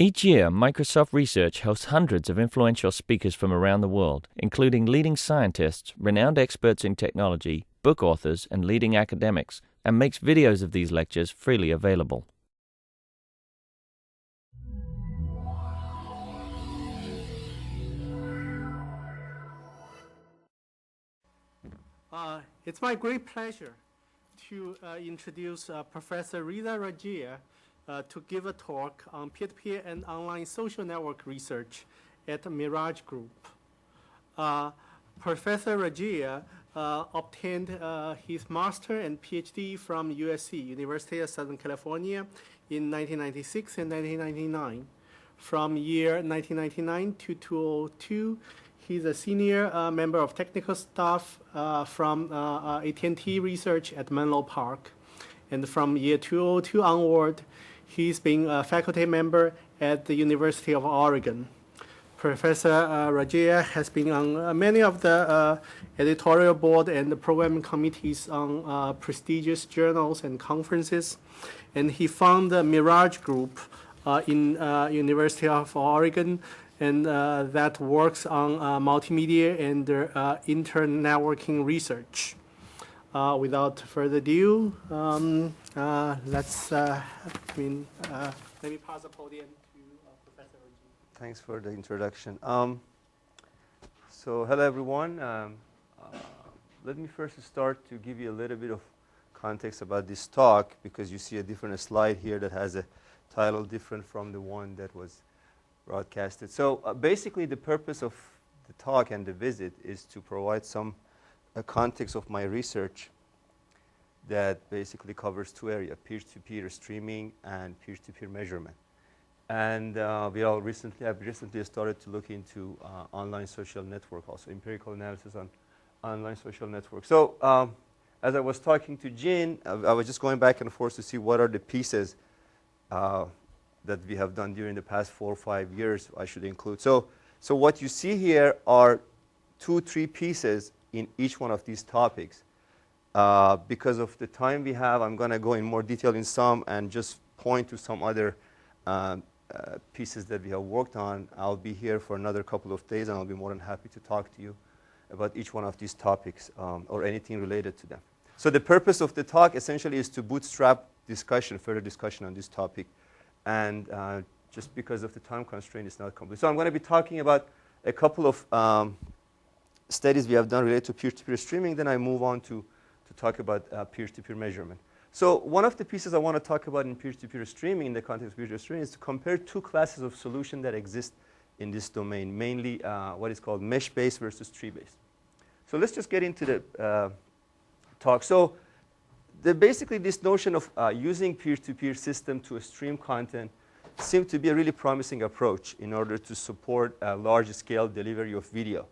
Each year, Microsoft Research hosts hundreds of influential speakers from around the world, including leading scientists, renowned experts in technology, book authors, and leading academics, and makes videos of these lectures freely available. It's my great pleasure to introduce Professor Reza Rajia to give a talk on P2P and online social network research at Mirage Group. Professor Rajia obtained his master and PhD from USC, University of Southern California, in 1996 and 1999. From year 1999 to 2002, he's a senior member of technical staff from AT&T Research at Menlo Park. And from year 2002 onward, he's been a faculty member at the University of Oregon. Professor Rajia has been on many of the editorial board and the programming committees on prestigious journals and conferences. And he founded the Mirage Group in University of Oregon, and that works on multimedia and inter-networking research. Without further ado, let's let me pass the podium to Professor Rajia. Thanks for the introduction. So hello everyone. Let me first start to give you a little bit of context about this talk, because you see a different slide here that has a title different from the one that was broadcasted. So basically the purpose of the talk and the visit is to provide some context of my research that basically covers two areas: peer-to-peer streaming and peer-to-peer measurement. And we have recently started to look into online social network, also empirical analysis on online social network. So as I was talking to Jin, I was just going back and forth to see what are the pieces that we have done during the past 4 or 5 years I should include. So what you see here are 2-3 pieces in each one of these topics. Because of the time we have, I'm going to go in more detail in some and just point to some other pieces that we have worked on. I'll be here for another couple of days, and I'll be more than happy to talk to you about each one of these topics or anything related to them. So the purpose of the talk essentially is to bootstrap further discussion on this topic. And just because of the time constraint, it's not complete. So I'm going to be talking about a couple of studies we have done related to peer-to-peer streaming. Then I move on to talk about peer-to-peer measurement. So one of the pieces I want to talk about in peer-to-peer streaming, in the context of peer-to-peer streaming, is to compare two classes of solutions that exist in this domain, mainly what is called mesh-based versus tree-based. So let's just get into the talk. So basically this notion of using peer-to-peer system to stream content seemed to be a really promising approach in order to support a large-scale delivery of video.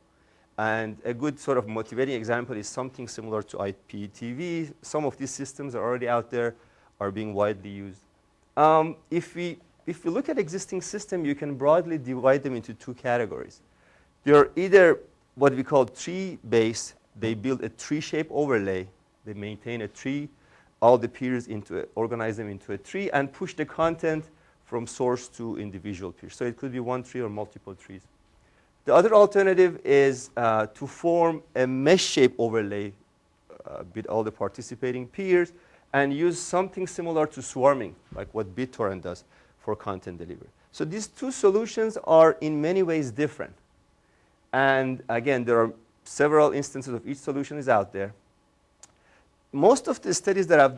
And a good sort of motivating example is something similar to IPTV. Some of these systems are already out there, are being widely used. If we look at existing systems, you can broadly divide them into two categories. They are either what we call tree-based. They build a tree-shaped overlay. They maintain a tree, all the peers organize them into a tree, and push the content from source to individual peers. So it could be one tree or multiple trees. The other alternative is to form a mesh-shaped overlay with all the participating peers and use something similar to swarming, like what BitTorrent does for content delivery. So these two solutions are in many ways different. And again, there are several instances of each solution is out there. Most of the studies that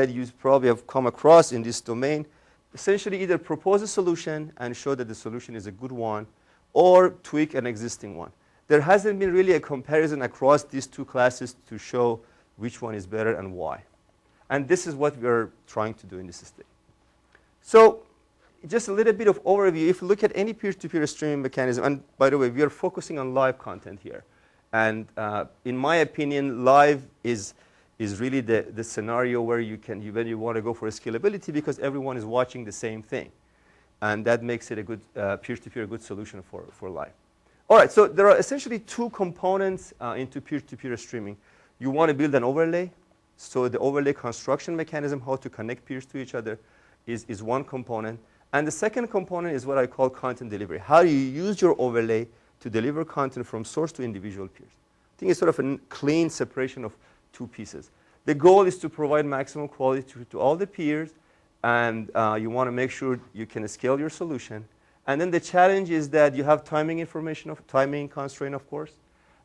you probably have come across in this domain essentially either propose a solution and show that the solution is a good one, or tweak an existing one. There hasn't been really a comparison across these two classes to show which one is better and why. And this is what we're trying to do in this study. So just a little bit of overview. If you look at any peer-to-peer streaming mechanism, and by the way, we are focusing on live content here. And in my opinion, live is really the scenario where when you want to go for a scalability, because everyone is watching the same thing. And that makes it a good peer-to-peer good solution for live. All right, so there are essentially two components into peer-to-peer streaming. You want to build an overlay. So the overlay construction mechanism, how to connect peers to each other, is one component. And the second component is what I call content delivery. How do you use your overlay to deliver content from source to individual peers? I think it's sort of a clean separation of two pieces. The goal is to provide maximum quality to all the peers, and you want to make sure you can scale your solution. And then the challenge is that you have timing constraint, of course.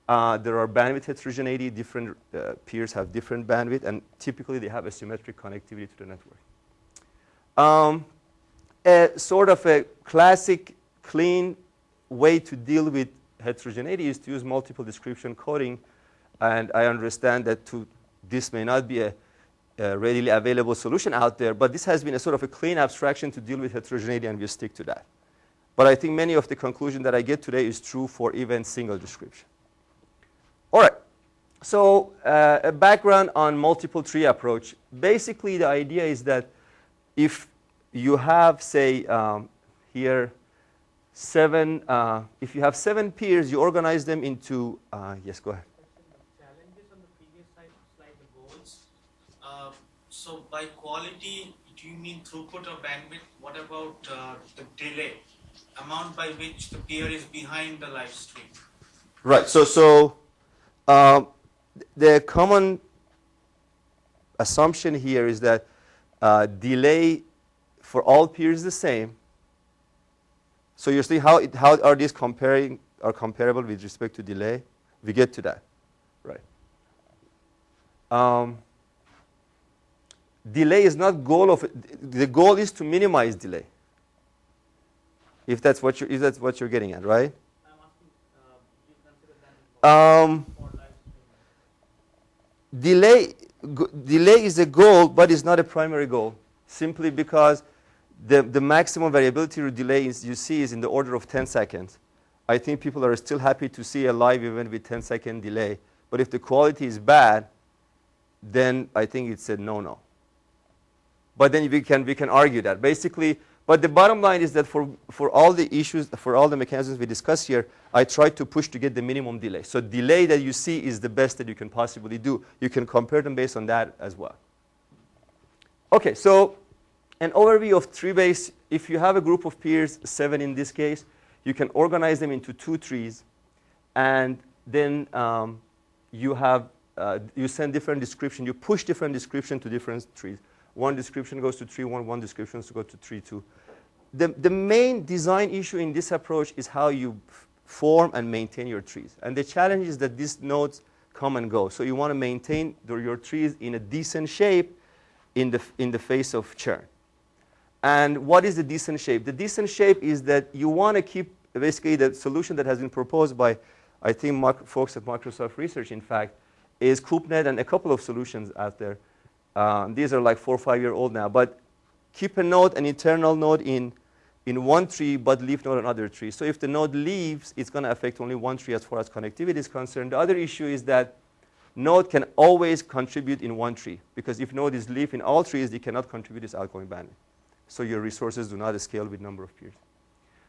There are bandwidth heterogeneity. Different peers have different bandwidth, and typically they have asymmetric connectivity to the network. A sort of a classic, clean way to deal with heterogeneity is to use multiple description coding. And I understand that this may not be a readily available solution out there, but this has been a sort of a clean abstraction to deal with heterogeneity, and we'll stick to that. But I think many of the conclusion that I get today is true for even single description. All right. So a background on multiple tree approach. Basically, the idea is that if you have, say, here, if you have 7 peers, you organize them into, yes, go ahead. Challenges on the previous slide, the goals. So by quality, do you mean throughput or bandwidth? What about the delay, amount by which the peer is behind the live stream? Right. So the common assumption here is that delay for all peers is the same. So you're saying how are these comparable with respect to delay? We get to that, right? Delay is not goal of it. The goal is to minimize delay. If that's what you're getting at, right? I'm asking, do you consider that for live streaming? Delay is a goal, but it's not a primary goal. Simply because the maximum variability delay you see is in the order of 10 seconds. I think people are still happy to see a live event with 10-second delay. But if the quality is bad, then I think it's a no-no. But then we can argue that. Basically, but the bottom line is that for all the issues, for all the mechanisms we discuss here, I try to push to get the minimum delay. So delay that you see is the best that you can possibly do. You can compare them based on that as well. Okay, so an overview of tree-based. If you have a group of peers, 7 in this case, you can organize them into 2 trees, and then you send different description. You push different description to different trees. One description goes to tree 1, one description goes to tree 2. The main design issue in this approach is how you form and maintain your trees. And the challenge is that these nodes come and go. So you want to maintain your trees in a decent shape in the face of churn. And what is the decent shape? The decent shape is that you want to keep basically the solution that has been proposed by, I think, folks at Microsoft Research, in fact, is KubeNet and a couple of solutions out there. These are like 4 or 5 years old now. But keep an internal node in one tree, but leave node on other tree. So if the node leaves, it's going to affect only one tree as far as connectivity is concerned. The other issue is that node can always contribute in one tree. Because if node is leave in all trees, they cannot contribute its outgoing bandwidth. So your resources do not scale with number of peers.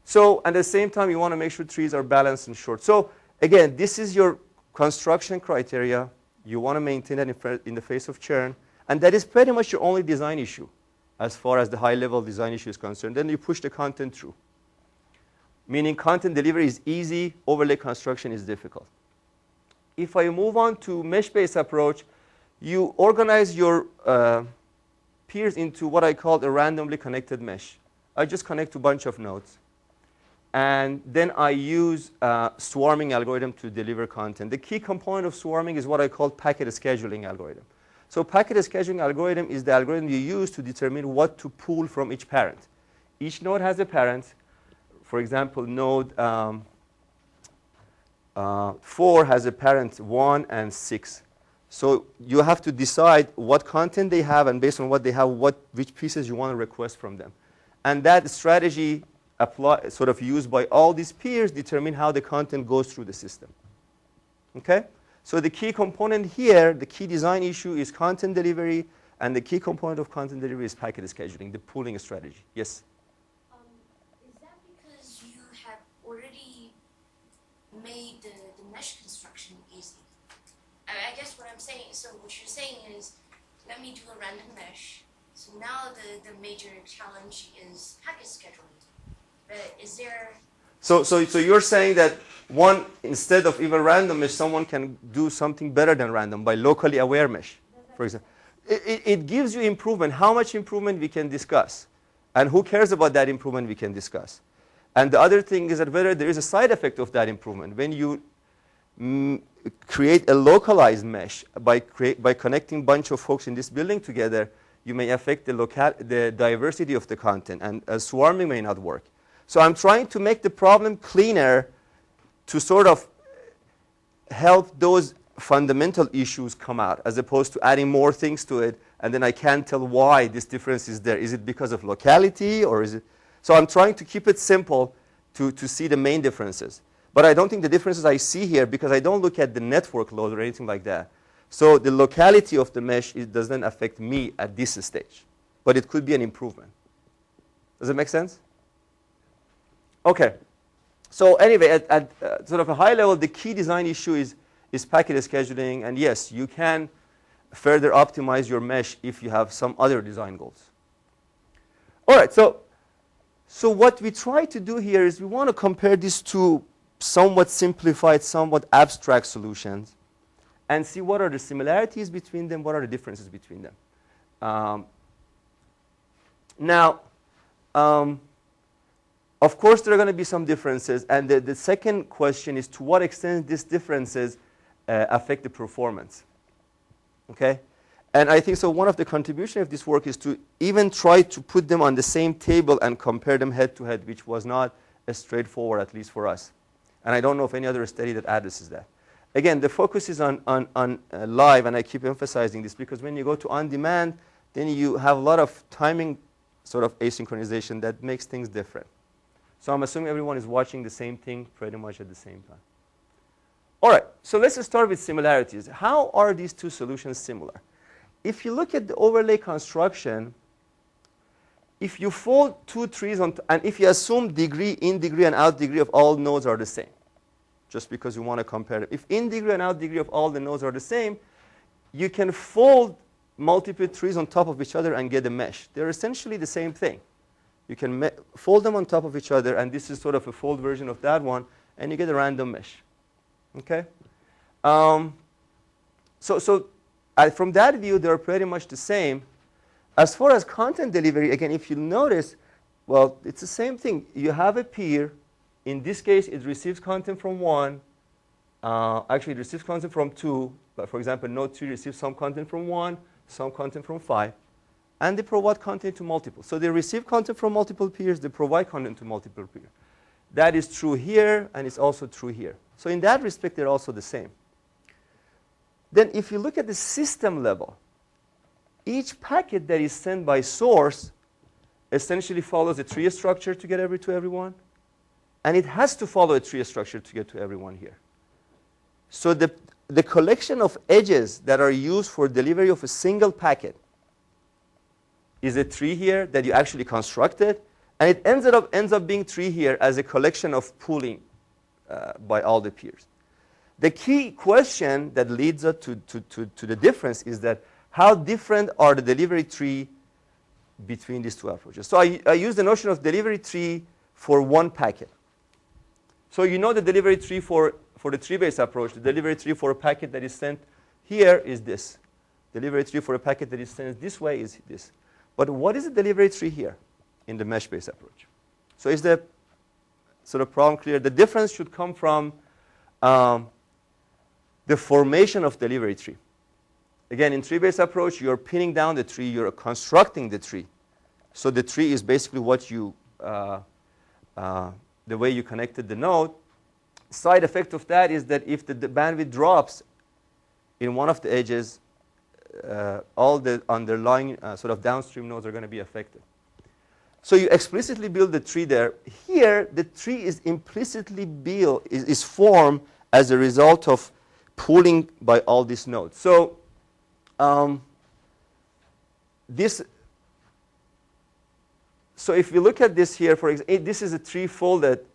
So at the same time, you want to make sure trees are balanced and short. So again, this is your construction criteria. You want to maintain that in the face of churn. And that is pretty much your only design issue as far as the high-level design issue is concerned. Then you push the content through. Meaning content delivery is easy, overlay construction is difficult. If I move on to mesh-based approach, you organize your peers into what I call a randomly connected mesh. I just connect to a bunch of nodes. And then I use swarming algorithm to deliver content. The key component of swarming is what I call packet scheduling algorithm. So packet scheduling algorithm is the algorithm you use to determine what to pull from each parent. Each node has a parent. For example, node 4 has a parent 1 and 6. So you have to decide what content they have, and based on what they have, which pieces you want to request from them. And that strategy sort of used by all these peers determine how the content goes through the system. Okay? So the key component here, the key design issue is content delivery, and the key component of content delivery is packet scheduling, the pooling strategy. Yes? Is that because you have already made the mesh construction easy? I guess what I'm saying, so what you're saying is, let me do a random mesh. So now the major challenge is packet scheduling. But is there... So you're saying that one, instead of even random mesh, someone can do something better than random by locally aware mesh, for example. It gives you improvement. How much improvement we can discuss. And who cares about that improvement we can discuss. And the other thing is that whether there is a side effect of that improvement. When you create a localized mesh by connecting a bunch of folks in this building together, you may affect the diversity of the content, and swarming may not work. So I'm trying to make the problem cleaner to sort of help those fundamental issues come out, as opposed to adding more things to it, and then I can't tell why this difference is there. Is it because of locality, or is it? So I'm trying to keep it simple to see the main differences. But I don't think the differences I see here, because I don't look at the network load or anything like that. So the locality of the mesh doesn't affect me at this stage. But it could be an improvement. Does it make sense? OK. So anyway, at sort of a high level, the key design issue is packet scheduling. And yes, you can further optimize your mesh if you have some other design goals. All right, so what we try to do here is we want to compare these two somewhat simplified, somewhat abstract solutions and see what are the similarities between them, what are the differences between them. Now, of course, there are going to be some differences. And the second question is to what extent these differences affect the performance. OK? And I think so one of the contributions of this work is to even try to put them on the same table and compare them head to head, which was not as straightforward, at least for us. And I don't know of any other study that addresses that. Again, the focus is on live, and I keep emphasizing this, because when you go to on-demand, then you have a lot of timing sort of asynchronization that makes things different. So I'm assuming everyone is watching the same thing pretty much at the same time. All right, so let's start with similarities. How are these two solutions similar? If you look at the overlay construction, if you fold two trees, and if you assume degree, in degree, and out degree of all nodes are the same, just because you want to compare them. If in degree and out degree of all the nodes are the same, you can fold multiple trees on top of each other and get a mesh. They're essentially the same thing. You can fold them on top of each other, and this is sort of a fold version of that one, and you get a random mesh. OK? From that view, they're pretty much the same. As far as content delivery, again, if you notice, well, it's the same thing. You have a peer. In this case, it receives content from one. Actually, it receives content from two. But for example, node 3 receives some content from one, some content from 5. And they provide content to multiple. So they receive content from multiple peers. They provide content to multiple peers. That is true here, and it's also true here. So in that respect, they're also the same. Then if you look at the system level, each packet that is sent by source essentially follows a tree structure to get to everyone. And it has to follow a tree structure to get to everyone here. So the collection of edges that are used for delivery of a single packet is a tree here that you actually constructed. And it ends up being tree here as a collection of pooling by all the peers. The key question that leads us to the difference is that how different are the delivery tree between these two approaches? So I use the notion of delivery tree for one packet. So you know the delivery tree for the tree-based approach. The delivery tree for a packet that is sent here is this. Delivery tree for a packet that is sent this way is this. But what is the delivery tree here in the mesh-based approach? So is the sort of problem clear? The difference should come from the formation of delivery tree. Again, in tree-based approach, you're pinning down the tree. You're constructing the tree. So the tree is basically what you, the way you connected the node. Side effect of that is that if the bandwidth drops in one of the edges, all the underlying sort of downstream nodes are going to be affected. So you explicitly build the tree there. Here, the tree is implicitly built, is formed as a result of pooling by all these nodes. So so if we look at this here, for example, this is a tree folded,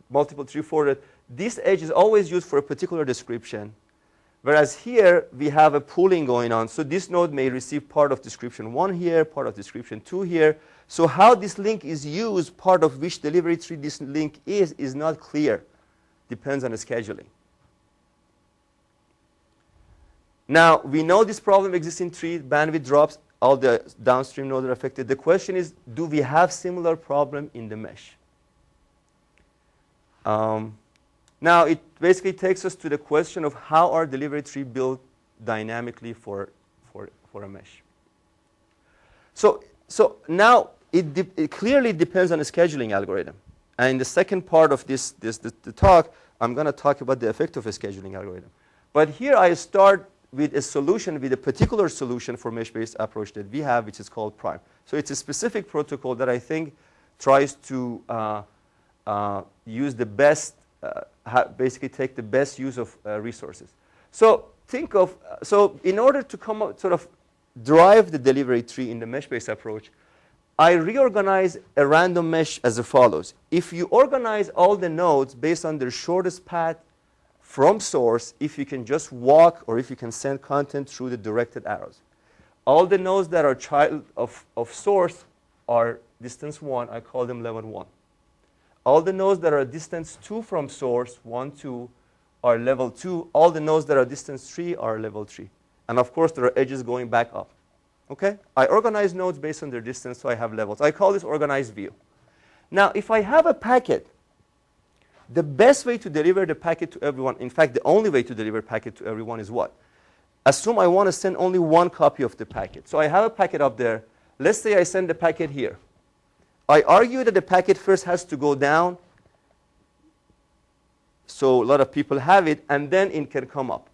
multiple tree folded. This edge is always used for a particular description. Whereas here, we have a pooling going on. So this node may receive part of description 1 here, part of description 2 here. So how this link is used, part of which delivery tree this link is not clear. Depends on the scheduling. Now, we know this problem exists in tree. Bandwidth drops. All the downstream nodes are affected. The question is, do we have similar problem in the mesh? Now, it basically takes us to the question of how are delivery tree built dynamically for a mesh. So now, it clearly depends on the scheduling algorithm. And in the second part of the talk, I'm going to talk about the effect of a scheduling algorithm. But here I start with a solution, with a particular solution for mesh-based approach that we have, which is called Prime. So it's a specific protocol that I think tries to use the best, basically take the best use of resources. So think of, so in order to come up, sort of drive the delivery tree in the mesh-based approach, I reorganize a random mesh as follows. If you organize all the nodes based on their shortest path from source, if you can just walk or if you can send content through the directed arrows. All the nodes that are child of source are distance 1. I call them level 1. All the nodes that are distance 2 from source, 1, 2, are level 2. All the nodes that are distance 3 are level 3. And of course, there are edges going back up. Okay? I organize nodes based on their distance, so I have levels. I call this organized view. Now, if I have a packet, the best way to deliver the packet to everyone, in fact, the only way to deliver packet to everyone is what? Assume I want to send only one copy of the packet. So I have a packet up there. Let's say I send the packet here. I argue that the packet first has to go down, so a lot of people have it, and then it can come up.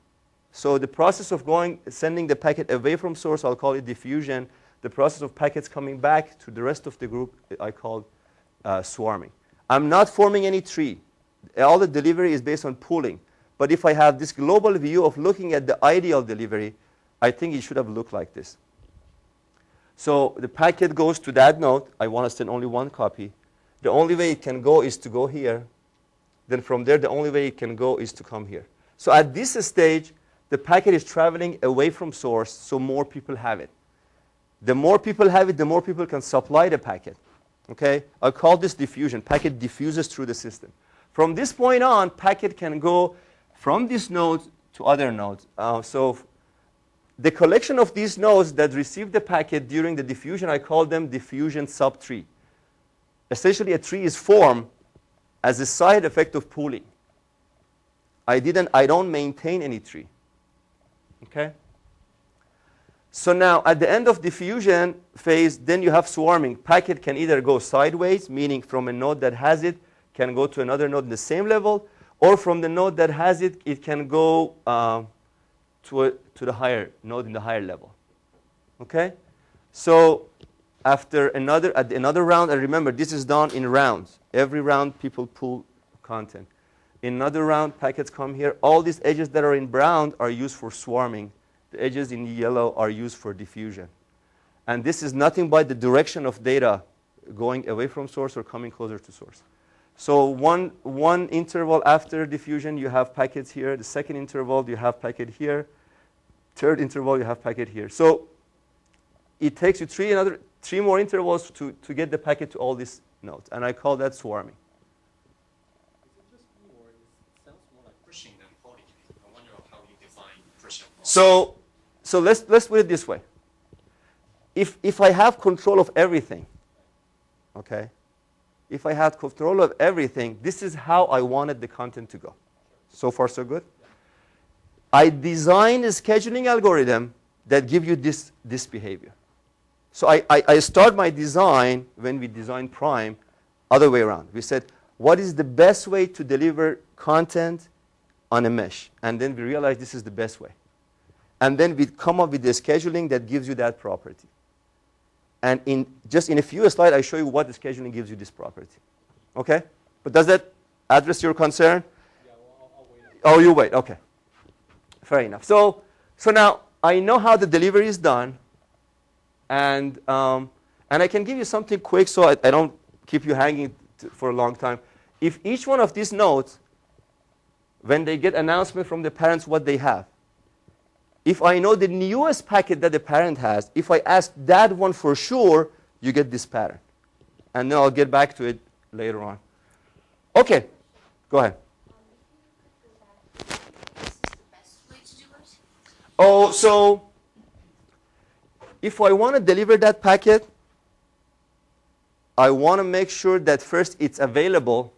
So the process of sending the packet away from source, I'll call it diffusion. The process of packets coming back to the rest of the group, I call swarming. I'm not forming any tree. All the delivery is based on pooling. But if I have this global view of looking at the ideal delivery, I think it should have looked like this. So the packet goes to that node. I want to send only one copy. The only way it can go is to go here. Then from there, the only way it can go is to come here. So at this stage, the packet is traveling away from source, so more people have it. The more people have it, the more people can supply the packet. Okay? I'll call this diffusion. Packet diffuses through the system. From this point on, packet can go from this node to other nodes. So the collection of these nodes that receive the packet during the diffusion, I call them diffusion subtree. Essentially, a tree is formed as a side effect of pooling. I don't maintain any tree. Okay? So now, at the end of diffusion phase, then you have swarming. Packet can either go sideways, meaning from a node that has it, can go to another node in the same level, or from the node that has it, it can go to the higher node in the higher level. Okay? So at another round, and remember, this is done in rounds. Every round, people pull content. In another round, packets come here. All these edges that are in brown are used for swarming. The edges in yellow are used for diffusion. And this is nothing but the direction of data going away from source or coming closer to source. So one interval after diffusion, you have packets here. The second interval, you have packet here. Third interval, you have packet here. So it takes you three more intervals to get the packet to all these nodes. And I call that swarming. Is it just me, or it sounds more like pushing than pulling? I wonder how you define push and pull. So let's put it this way. If I have control of everything, okay? If I had control of everything, this is how I wanted the content to go. So far, so good? Yeah. I designed a scheduling algorithm that gives you this behavior. So I start my design, when we design Prime, other way around. We said, what is the best way to deliver content on a mesh? And then we realized this is the best way. And then we come up with the scheduling that gives you that property. And in a few slides, I show you what the scheduling gives you this property. Okay? But does that address your concern? Yeah, well, I'll wait. Oh, you wait. Okay. Fair enough. So now I know how the delivery is done. And I can give you something quick so I don't keep you hanging for a long time. If each one of these nodes, when they get announcement from the parents what they have, If I know the newest packet that the parent has, if I ask that one for sure, you get this pattern. And then I'll get back to it later on. Okay, go ahead. Is this the best way to do it? Oh, so if I want to deliver that packet, I want to make sure that first it's available.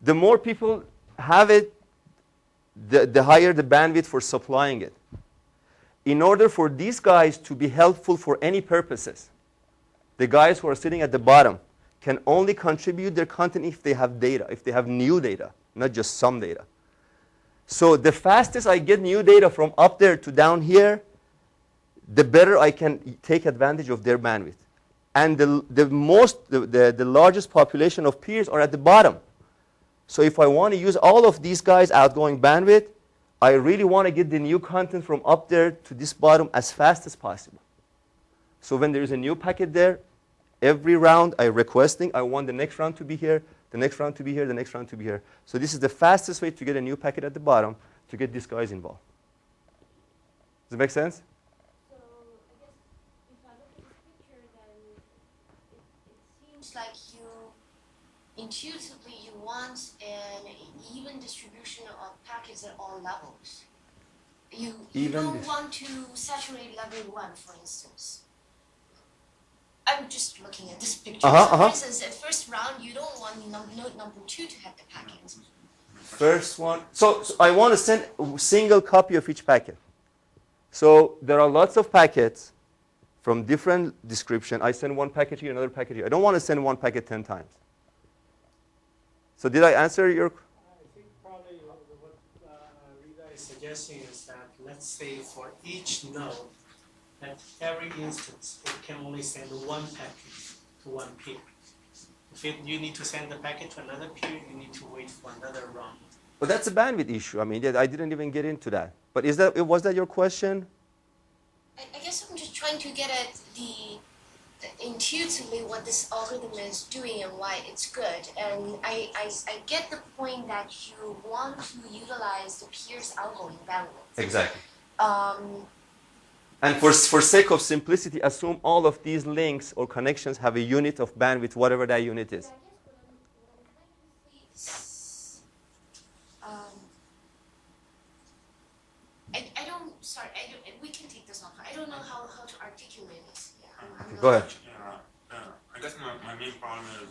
The more people have it, the higher the bandwidth for supplying it. In order for these guys to be helpful for any purposes, the guys who are sitting at the bottom can only contribute their content if they have data, if they have new data, not just some data. So the fastest I get new data from up there to down here, the better I can take advantage of their bandwidth. And the largest population of peers are at the bottom. So if I want to use all of these guys' outgoing bandwidth, I really want to get the new content from up there to this bottom as fast as possible. So when there is a new packet there, every round I'm requesting, I want the next round to be here, the next round to be here, the next round to be here. So this is the fastest way to get a new packet at the bottom to get these guys involved. Does it make sense? So I guess if I look at this picture, then it seems like you intuitively you want an even distribution of packets at all levels. You don't want to saturate level 1, for instance. I'm just looking at this picture. For instance, at first round, you don't want node number 2 to have the packet. First one. So I want to send a single copy of each packet. So there are lots of packets from different description. I send one packet here, another packet here. I don't want to send one packet 10 times. So did I answer your? I think probably what Rita is suggesting is that, let's say for each node, at every instance, it can only send one packet to one peer. If you need to send the packet to another peer, you need to wait for another round. But that's a bandwidth issue. I mean, I didn't even get into that. But was that your question? I guess I'm just trying to get at the intuitively what this algorithm is doing and why it's good. And I get the point that you want to utilize the peer's outgoing bandwidth. Exactly. And for sake of simplicity, assume all of these links or connections have a unit of bandwidth, whatever that unit is. We can take this off. I don't know how to articulate this. Yeah, go ahead. I guess my main problem is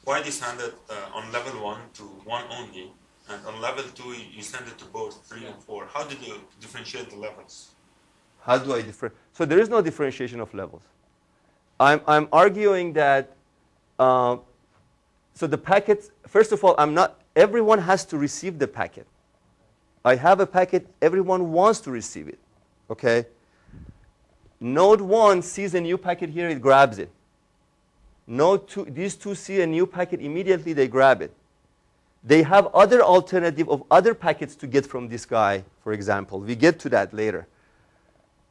why they send it on level 1 to 1 only, and on level 2 you send it to both 3 and 4. How did you differentiate the levels? How do I differentiate? So there is no differentiation of levels. I'm arguing that, so the packets, first of all, everyone has to receive the packet. I have a packet, everyone wants to receive it, okay? Node 1 sees a new packet here, it grabs it. Node 2, these two see a new packet, immediately they grab it. They have other alternative of other packets to get from this guy, for example. We get to that later.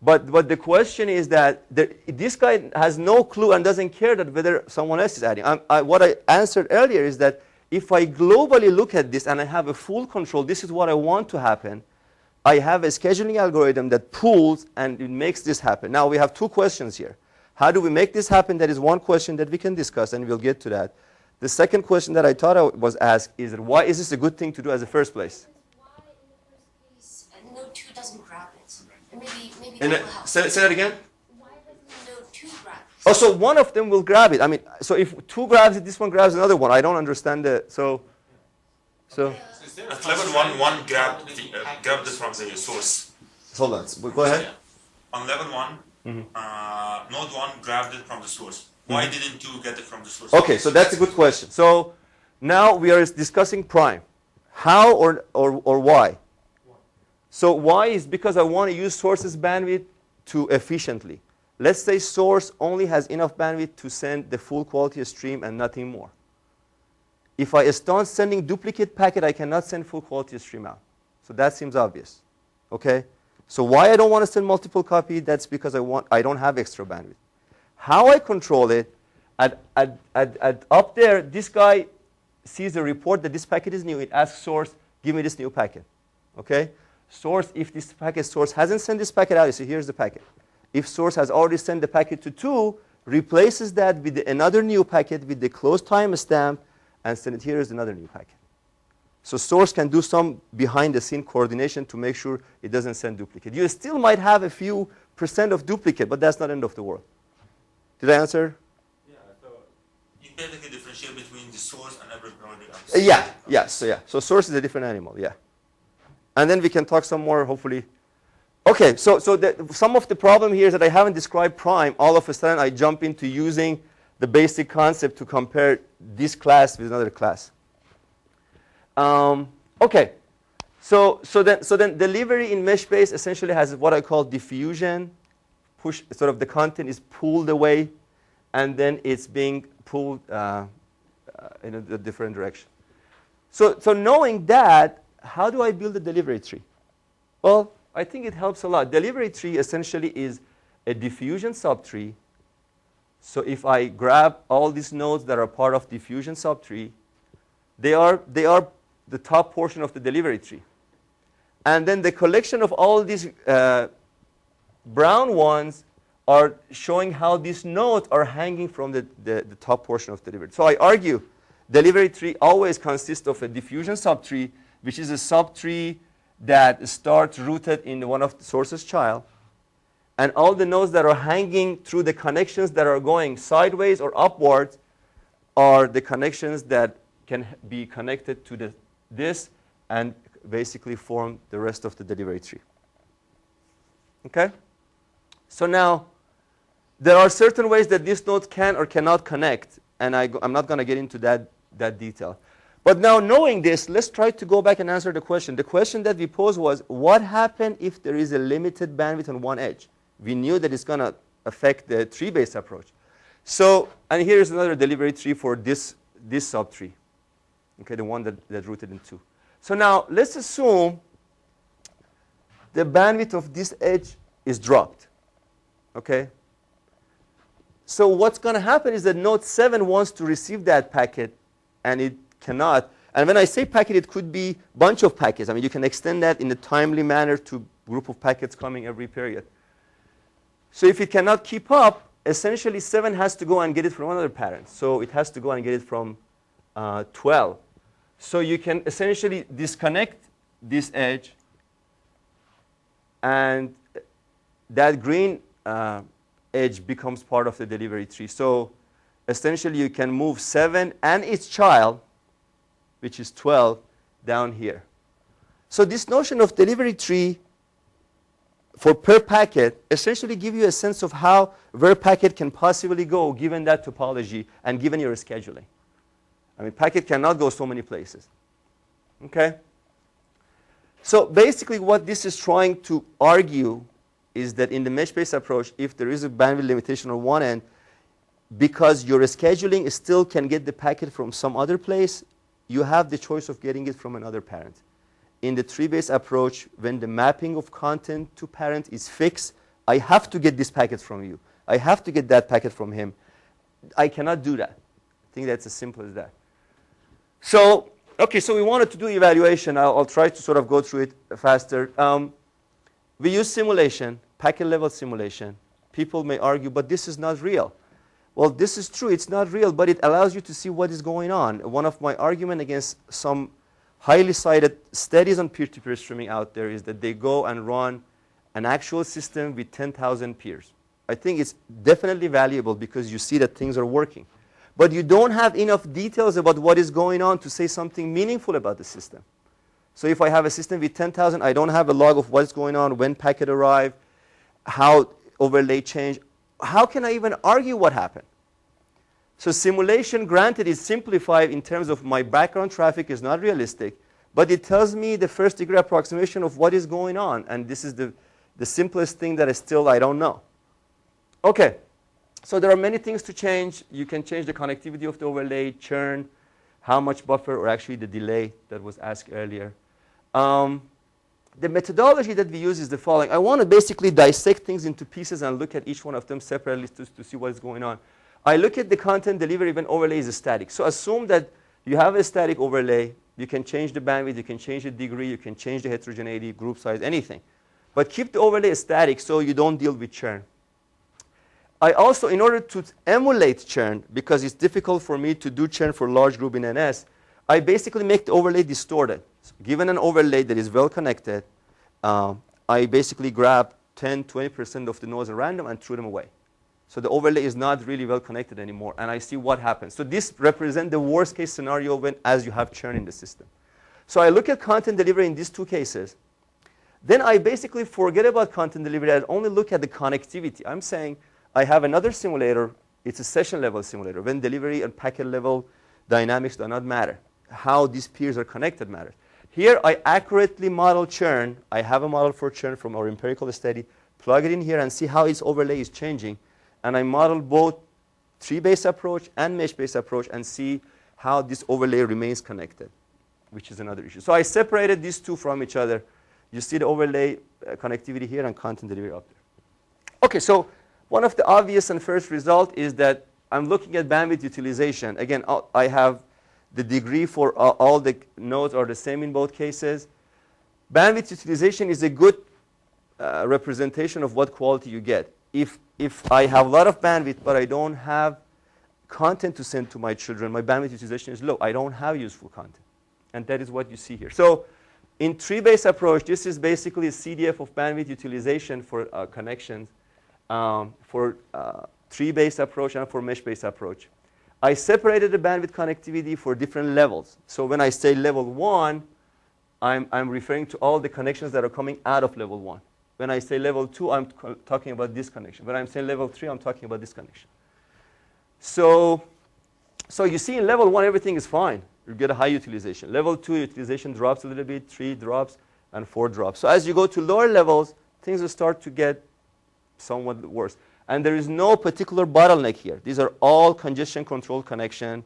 But the question is that this guy has no clue and doesn't care that whether someone else is adding. What I answered earlier is that if I globally look at this and I have a full control, this is what I want to happen. I have a scheduling algorithm that pulls and it makes this happen. Now we have two questions here. How do we make this happen? That is one question that we can discuss, and we'll get to that. The second question that I thought I was asked is that why is this a good thing to do as a first place? Why in the first place node 2 doesn't grab it? And maybe that will help. Say that again? Why doesn't node 2 grab it? Oh, so one of them will grab it. I mean, so if 2 grabs it, this one grabs another one. I don't understand so. At level 1, one grabbed it from the source. Hold on. Go ahead. On level 1, node 1 grabbed it from the source. Why didn't 2 get it from the source? Okay, so that's a good question. So now we are discussing prime. How or why? So why is because I want to use source's bandwidth to efficiently. Let's say source only has enough bandwidth to send the full quality stream and nothing more. If I start sending duplicate packet, I cannot send full quality stream out. So that seems obvious. Okay? So why I don't want to send multiple copy, that's because I don't have extra bandwidth. How I control it, up there, this guy sees a report that this packet is new. It asks source, give me this new packet. Okay? Source, if this packet source hasn't sent this packet out, you see here's the packet. If source has already sent the packet to 2, replaces that with another new packet with the close timestamp, and send it here is another new packet. So source can do some behind-the-scene coordination to make sure it doesn't send duplicate. You still might have a few % of duplicate, but that's not end of the world. Did I answer? Yeah, so you basically differentiate between the source and everybody else. Yeah. So source is a different animal, yeah. And then we can talk some more, hopefully. Okay, so some of the problem here is that I haven't described prime. All of a sudden, I jump into using the basic concept to compare this class with another class. Okay, so then delivery in mesh-based essentially has what I call diffusion. Push, sort of the content is pulled away, and then it's being pulled in a different direction. So knowing that, how do I build a delivery tree? Well, I think it helps a lot. Delivery tree essentially is a diffusion subtree. So if I grab all these nodes that are part of diffusion subtree, they are the top portion of the delivery tree. And then the collection of all these brown ones are showing how these nodes are hanging from the top portion of the delivery. So I argue delivery tree always consists of a diffusion subtree, which is a subtree that starts rooted in one of the source's child. And all the nodes that are hanging through the connections that are going sideways or upwards are the connections that can be connected to this and basically form the rest of the delivery tree. Okay? So now, there are certain ways that this node can or cannot connect, and I'm not going to get into that detail. But now knowing this, let's try to go back and answer the question. The question that we posed was, what happens if there is a limited bandwidth on one edge? We knew that it's going to affect the tree-based approach. So, and here's another delivery tree for this subtree. Okay, the one that's rooted in 2. So now, let's assume the bandwidth of this edge is dropped. Okay? So what's going to happen is that node 7 wants to receive that packet, and it cannot. And when I say packet, it could be a bunch of packets. I mean, you can extend that in a timely manner to a group of packets coming every period. So if it cannot keep up, essentially 7 has to go and get it from another parent. So it has to go and get it from 12. So you can essentially disconnect this edge, and that green edge becomes part of the delivery tree. So essentially you can move 7 and its child, which is 12, down here. So this notion of delivery tree for per packet essentially give you a sense of where packet can possibly go given that topology and given your scheduling. I mean, packet cannot go so many places. Okay? So basically what this is trying to argue is that in the mesh-based approach, if there is a bandwidth limitation on one end, because your scheduling still can get the packet from some other place, you have the choice of getting it from another parent. In the tree-based approach, when the mapping of content to parent is fixed, I have to get this packet from you. I have to get that packet from him. I cannot do that. I think that's as simple as that. So, okay, so we wanted to do evaluation. I'll try to sort of go through it faster. We use simulation, packet level simulation. People may argue, but this is not real. Well, this is true. It's not real, but it allows you to see what is going on. One of my arguments against some highly cited studies on peer-to-peer streaming out there is that they go and run an actual system with 10,000 peers. I think it's definitely valuable because you see that things are working. But you don't have enough details about what is going on to say something meaningful about the system. So if I have a system with 10,000, I don't have a log of what's going on, when packet arrive, how overlay change. How can I even argue what happened? So simulation, granted, is simplified in terms of my background traffic is not realistic, but it tells me the first degree approximation of what is going on. And this is the simplest thing that I don't know. Okay. So there are many things to change. You can change the connectivity of the overlay, churn, how much buffer, or actually the delay that was asked earlier. The methodology that we use is the following. I want to basically dissect things into pieces and look at each one of them separately to see what is going on. I look at the content delivery when overlay is static. So assume that you have a static overlay You can change the bandwidth, you can change the degree, you can change the heterogeneity, group size, anything. But keep the overlay static so you don't deal with churn. I also, in order to emulate churn, because it's difficult for me to do churn for large group in NS, I basically make the overlay distorted. So given an overlay that is well connected, I basically grab 10, 20% of the nodes at random and threw them away. So the overlay is not really well connected anymore, and I see what happens. So this represents the worst case scenario as you have churn in the system. So I look at content delivery in these two cases. Then I basically forget about content delivery. I only look at the connectivity. I'm saying I have another simulator. It's a session level simulator. When delivery and packet level dynamics do not matter. How these peers are connected matters. Here I accurately model churn. I have a model for churn from our empirical study. Plug it in here and see how its overlay is changing. And I model both tree-based approach and mesh-based approach and see how this overlay remains connected, which is another issue. So I separated these two from each other. You see the overlay connectivity here and content delivery up there. OK, so one of the obvious and first result is that I'm looking at bandwidth utilization. Again, I have the degree for all the nodes are the same in both cases. Bandwidth utilization is a good representation of what quality you get. If I have a lot of bandwidth, but I don't have content to send to my children, my bandwidth utilization is low. I don't have useful content. And that is what you see here. So in tree-based approach, this is basically a CDF of bandwidth utilization for connections for tree-based approach and for mesh-based approach. I separated the bandwidth connectivity for different levels. So when I say level 1, I'm referring to all the connections that are coming out of level 1. When I say level 2, I'm talking about this connection. When I'm saying level 3, I'm talking about this connection. So you see in level 1, everything is fine. You get a high utilization. Level 2, utilization drops a little bit, 3 drops, and 4 drops. So as you go to lower levels, things will start to get somewhat worse. And there is no particular bottleneck here. These are all congestion control connection.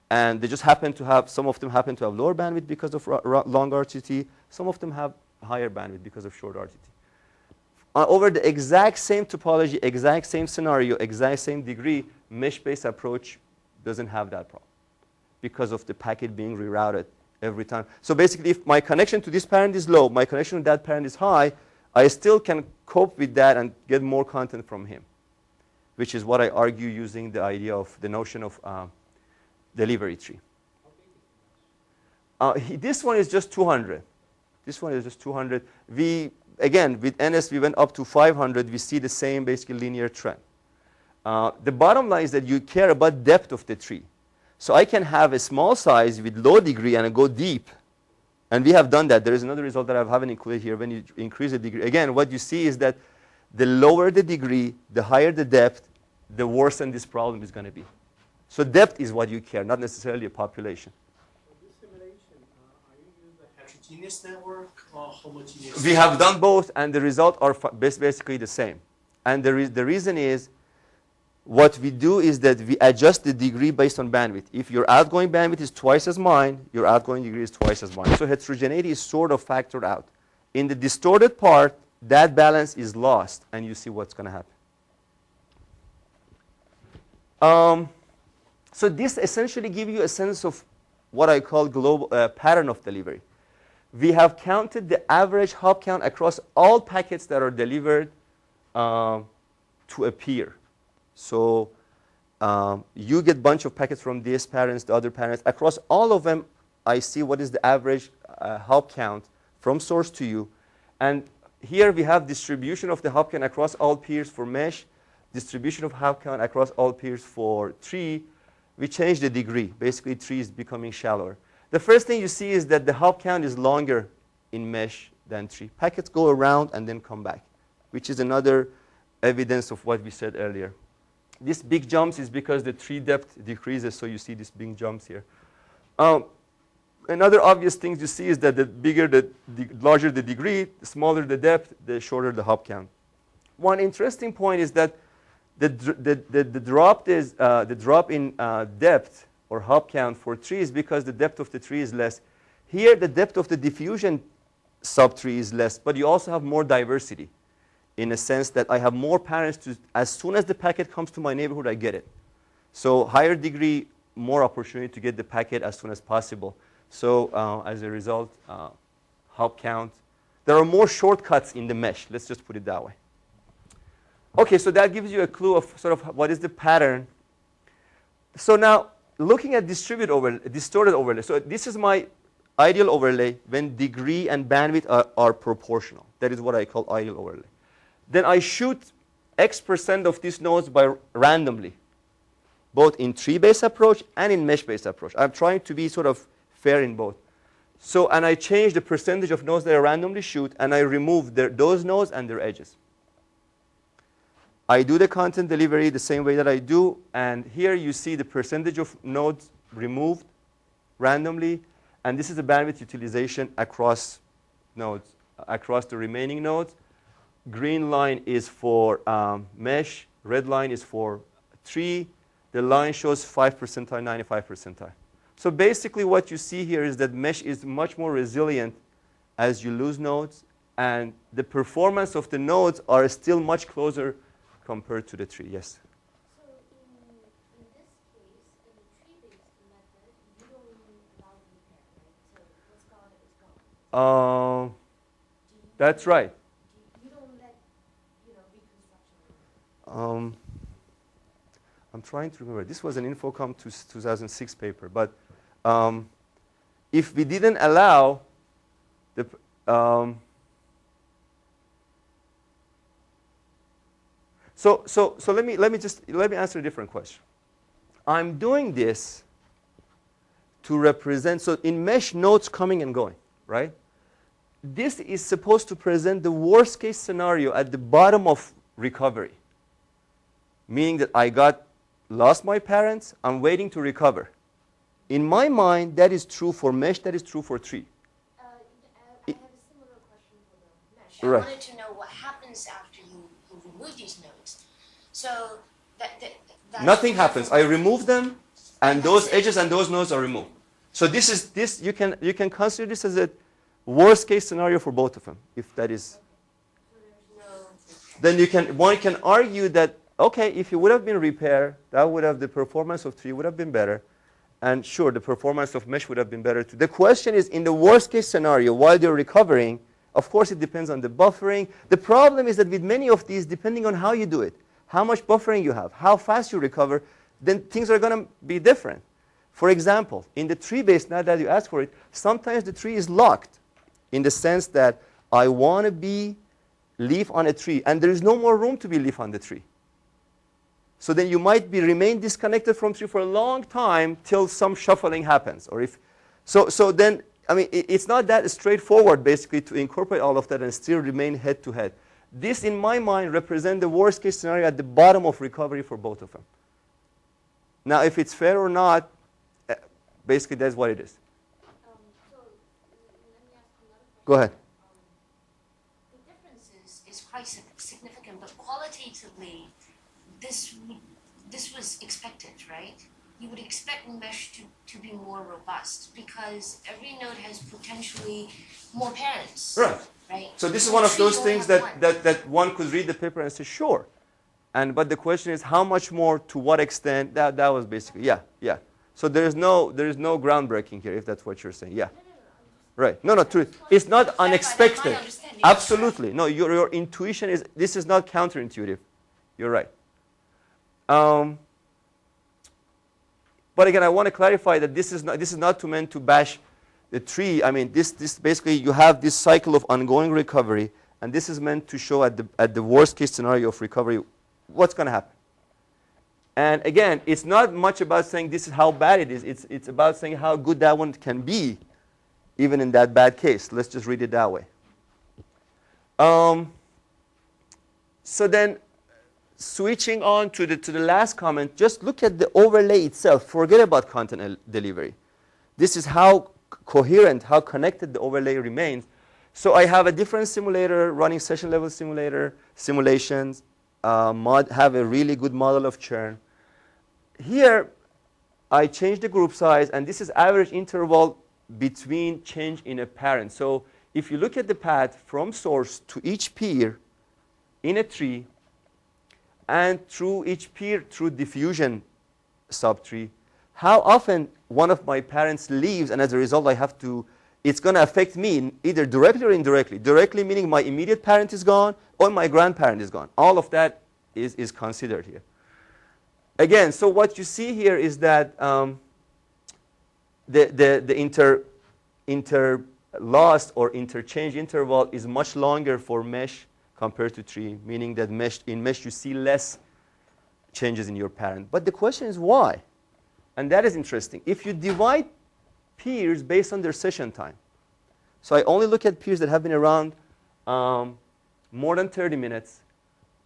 And they just happen to have, some of them happen to have lower bandwidth because of long RTT. Some of them have higher bandwidth because of short RTT. Over the exact same topology, exact same scenario, exact same degree, mesh-based approach doesn't have that problem because of the packet being rerouted every time. So basically, if my connection to this parent is low, my connection to that parent is high, I still can cope with that and get more content from him, which is what I argue using the idea of the notion of delivery tree. This one is just 200. This one is just 200. Again, with NS, we went up to 500. We see the same basically linear trend. The bottom line is that you care about depth of the tree. So I can have a small size with low degree and go deep. And we have done that. There is another result that I haven't included here. When you increase the degree, again, what you see is that the lower the degree, the higher the depth, the worse than this problem is going to be. So depth is what you care, not necessarily a population. Homogeneous network or homogeneous? We have done both, and the results are basically the same. And the reason is, what we do is that we adjust the degree based on bandwidth. If your outgoing bandwidth is twice as mine, your outgoing degree is twice as mine. So heterogeneity is sort of factored out. In the distorted part, that balance is lost, and you see what's going to happen. So this essentially gives you a sense of what I call global pattern of delivery. We have counted the average hop count across all packets that are delivered to a peer. So you get a bunch of packets from these parents, the other parents. Across all of them, I see what is the average hop count from source to you. And here we have distribution of the hop count across all peers for mesh, distribution of hop count across all peers for tree. We change the degree. Basically, tree is becoming shallower. The first thing you see is that the hop count is longer in mesh than tree. Packets go around and then come back, which is another evidence of what we said earlier. This big jumps is because the tree depth decreases, so you see these big jumps here. Another obvious thing you see is that the larger the degree, the smaller the depth, the shorter the hop count. One interesting point is that the drop in depth or hop count for tree is because the depth of the tree is less. Here, the depth of the diffusion subtree is less, but you also have more diversity in a sense that I have more parents to, as soon as the packet comes to my neighborhood, I get it. So higher degree, more opportunity to get the packet as soon as possible. So as a result, hop count. There are more shortcuts in the mesh. Let's just put it that way. OK, so that gives you a clue of sort of what is the pattern. So now, looking at distorted overlay. So this is my ideal overlay when degree and bandwidth are proportional. That is what I call ideal overlay. Then I shoot X% of these nodes by randomly, both in tree-based approach and in mesh-based approach. I'm trying to be sort of fair in both. So, and I change the percentage of nodes that I randomly shoot, and I remove those nodes and their edges. I do the content delivery the same way that I do, and here you see the percentage of nodes removed randomly, and this is the bandwidth utilization across nodes, across the remaining nodes. Green line is for mesh, red line is for tree. The line shows 5 percentile, 95 percentile. So basically what you see here is that mesh is much more resilient as you lose nodes, and the performance of the nodes are still much closer compared to the tree. Yes? So in this case, in the tree-based method, you don't even allow repair, right? So what's gone is gone. That's right. You don't let, reconstruction. I'm trying to remember. This was an Infocom 2006 paper. But if we didn't allow the So let me answer a different question. I'm doing this to represent, so in mesh, nodes coming and going, right? This is supposed to present the worst case scenario at the bottom of recovery, meaning that I lost my parents, I'm waiting to recover. In my mind, that is true for mesh, that is true for tree. I have a similar question for the mesh. Right. I wanted to know what happens after you remove these nodes. So that nothing happens. I remove them, and those edges and those nodes are removed. So this you can consider this as a worst case scenario for both of them, if that is. Then one can argue that, okay, if it would have been repaired, the performance of tree would have been better. And sure, the performance of mesh would have been better too. The question is, in the worst case scenario, while they're recovering, of course it depends on the buffering. The problem is that with many of these, depending on how you do it, how much buffering you have, how fast you recover, then things are going to be different. For example, in the tree-based, now that you ask for it, sometimes the tree is locked in the sense that I want to be leaf on a tree, and there is no more room to be leaf on the tree. So then you might remain disconnected from tree for a long time till some shuffling happens. Or if, so then, I mean, it's not that straightforward, basically, to incorporate all of that and still remain head-to-head. This, in my mind, represents the worst-case scenario at the bottom of recovery for both of them. Now, if it's fair or not, basically, that's what it is. So let me ask another question. Go ahead. The difference is quite significant, but qualitatively, this was expected, right? You would expect mesh to be more robust because every node has potentially more parents. Right. So this is one of those things that one could read the paper and say, sure. But the question is, how much more, to what extent? That was basically, yeah. So there is no groundbreaking here, if that's what you're saying. Yeah. Right. No, true. It's not unexpected. Absolutely. No, your intuition is, this is not counterintuitive. You're right. But again, I want to clarify that this is not meant to bash the tree. I mean, this basically, you have this cycle of ongoing recovery, and this is meant to show at the worst case scenario of recovery what's going to happen. And again, it's not much about saying this is how bad it is. It's about saying how good that one can be, even in that bad case. Let's just read it that way. So then, switching on to the last comment, just look at the overlay itself. Forget about content delivery. This is how coherent, how connected the overlay remains. So I have a different simulator running session level simulations, have a really good model of churn. Here, I change the group size, and this is average interval between change in a parent. So if you look at the path from source to each peer in a tree, and through each peer through diffusion subtree, how often one of my parents leaves, and as a result, it's going to affect me either directly or indirectly. Directly meaning my immediate parent is gone or my grandparent is gone. All of that is considered here. Again, so what you see here is that the interlost or interchange interval is much longer for mesh compared to tree, meaning that in mesh you see less changes in your parent. But the question is why? And that is interesting. If you divide peers based on their session time, so I only look at peers that have been around more than 30 minutes,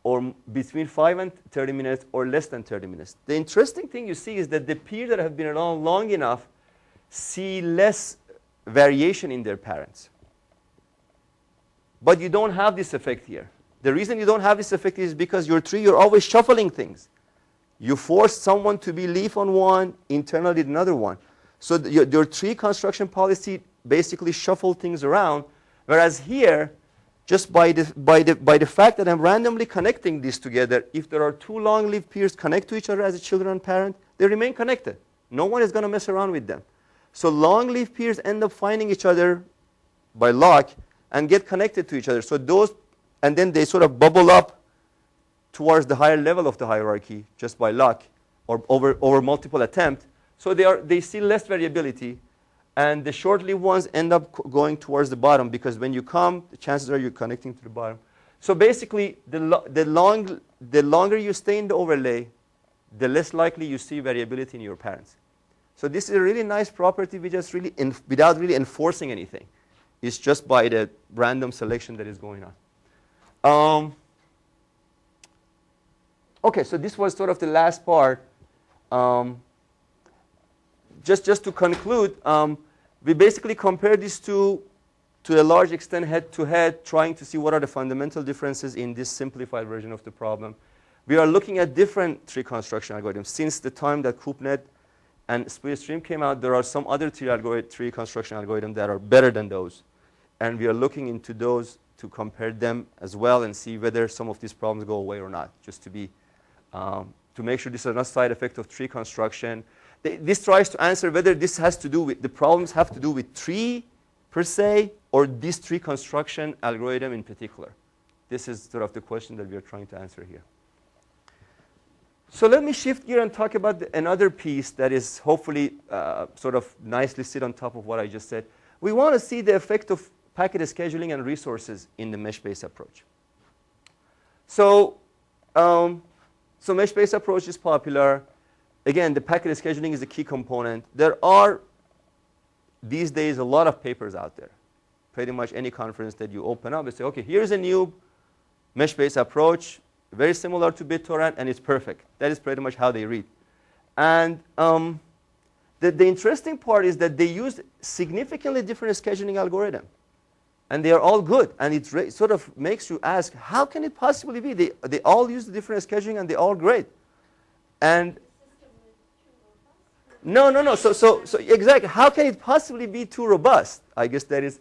or between 5 and 30 minutes, or less than 30 minutes. The interesting thing you see is that the peers that have been around long enough see less variation in their parents. But you don't have this effect here. The reason you don't have this effect is because your tree, you're always shuffling things. You force someone to be leaf on one, internally another one. So your tree construction policy basically shuffle things around, whereas here, just by the fact that I'm randomly connecting these together, if there are two long-lived peers connect to each other as a children and parent, they remain connected. No one is going to mess around with them. So long-lived peers end up finding each other by luck and get connected to each other. So those, and then they sort of bubble up towards the higher level of the hierarchy just by luck or over multiple attempts. So they see less variability, and the short-lived ones end up going towards the bottom, because when you come, the chances are you're connecting to the bottom. So basically, the longer you stay in the overlay, the less likely you see variability in your parents. So this is a really nice property without really enforcing anything. It's just by the random selection that is going on. Okay, so this was sort of the last part. Just to conclude, we basically compare these two to a large extent head-to-head, trying to see what are the fundamental differences in this simplified version of the problem. We are looking at different tree construction algorithms. Since the time that CoopNet and SplitStream came out, there are some other tree construction algorithms that are better than those. And we are looking into those to compare them as well and see whether some of these problems go away or not, just to make sure this is not a side effect of tree construction. This tries to answer whether this has to do with, the problems have to do with tree per se, or this tree construction algorithm in particular. This is sort of the question that we are trying to answer here. So let me shift gear and talk about another piece that is hopefully sort of nicely sit on top of what I just said. We want to see the effect of packet scheduling and resources in the mesh-based approach. So mesh-based approach is popular. Again, the packet scheduling is a key component. There are, these days, a lot of papers out there. Pretty much any conference that you open up and say, okay, here's a new mesh-based approach, very similar to BitTorrent, and it's perfect. That is pretty much how they read. And the interesting part is that they use significantly different scheduling algorithm. And they are all good. And it sort of makes you ask, how can it possibly be? They all use the different scheduling, and they're all great. And no. So exactly, how can it possibly be too robust? I guess that is.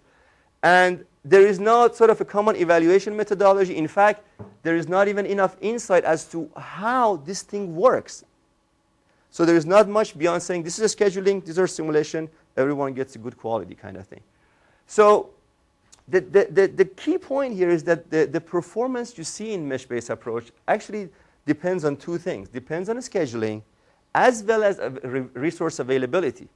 And there is no sort of a common evaluation methodology. In fact, there is not even enough insight as to how this thing works. So there is not much beyond saying, this is a scheduling, these are simulation, everyone gets a good quality kind of thing. So the key point here is that the performance you see in mesh-based approach actually depends on two things. Depends on the scheduling, as well as resource availability.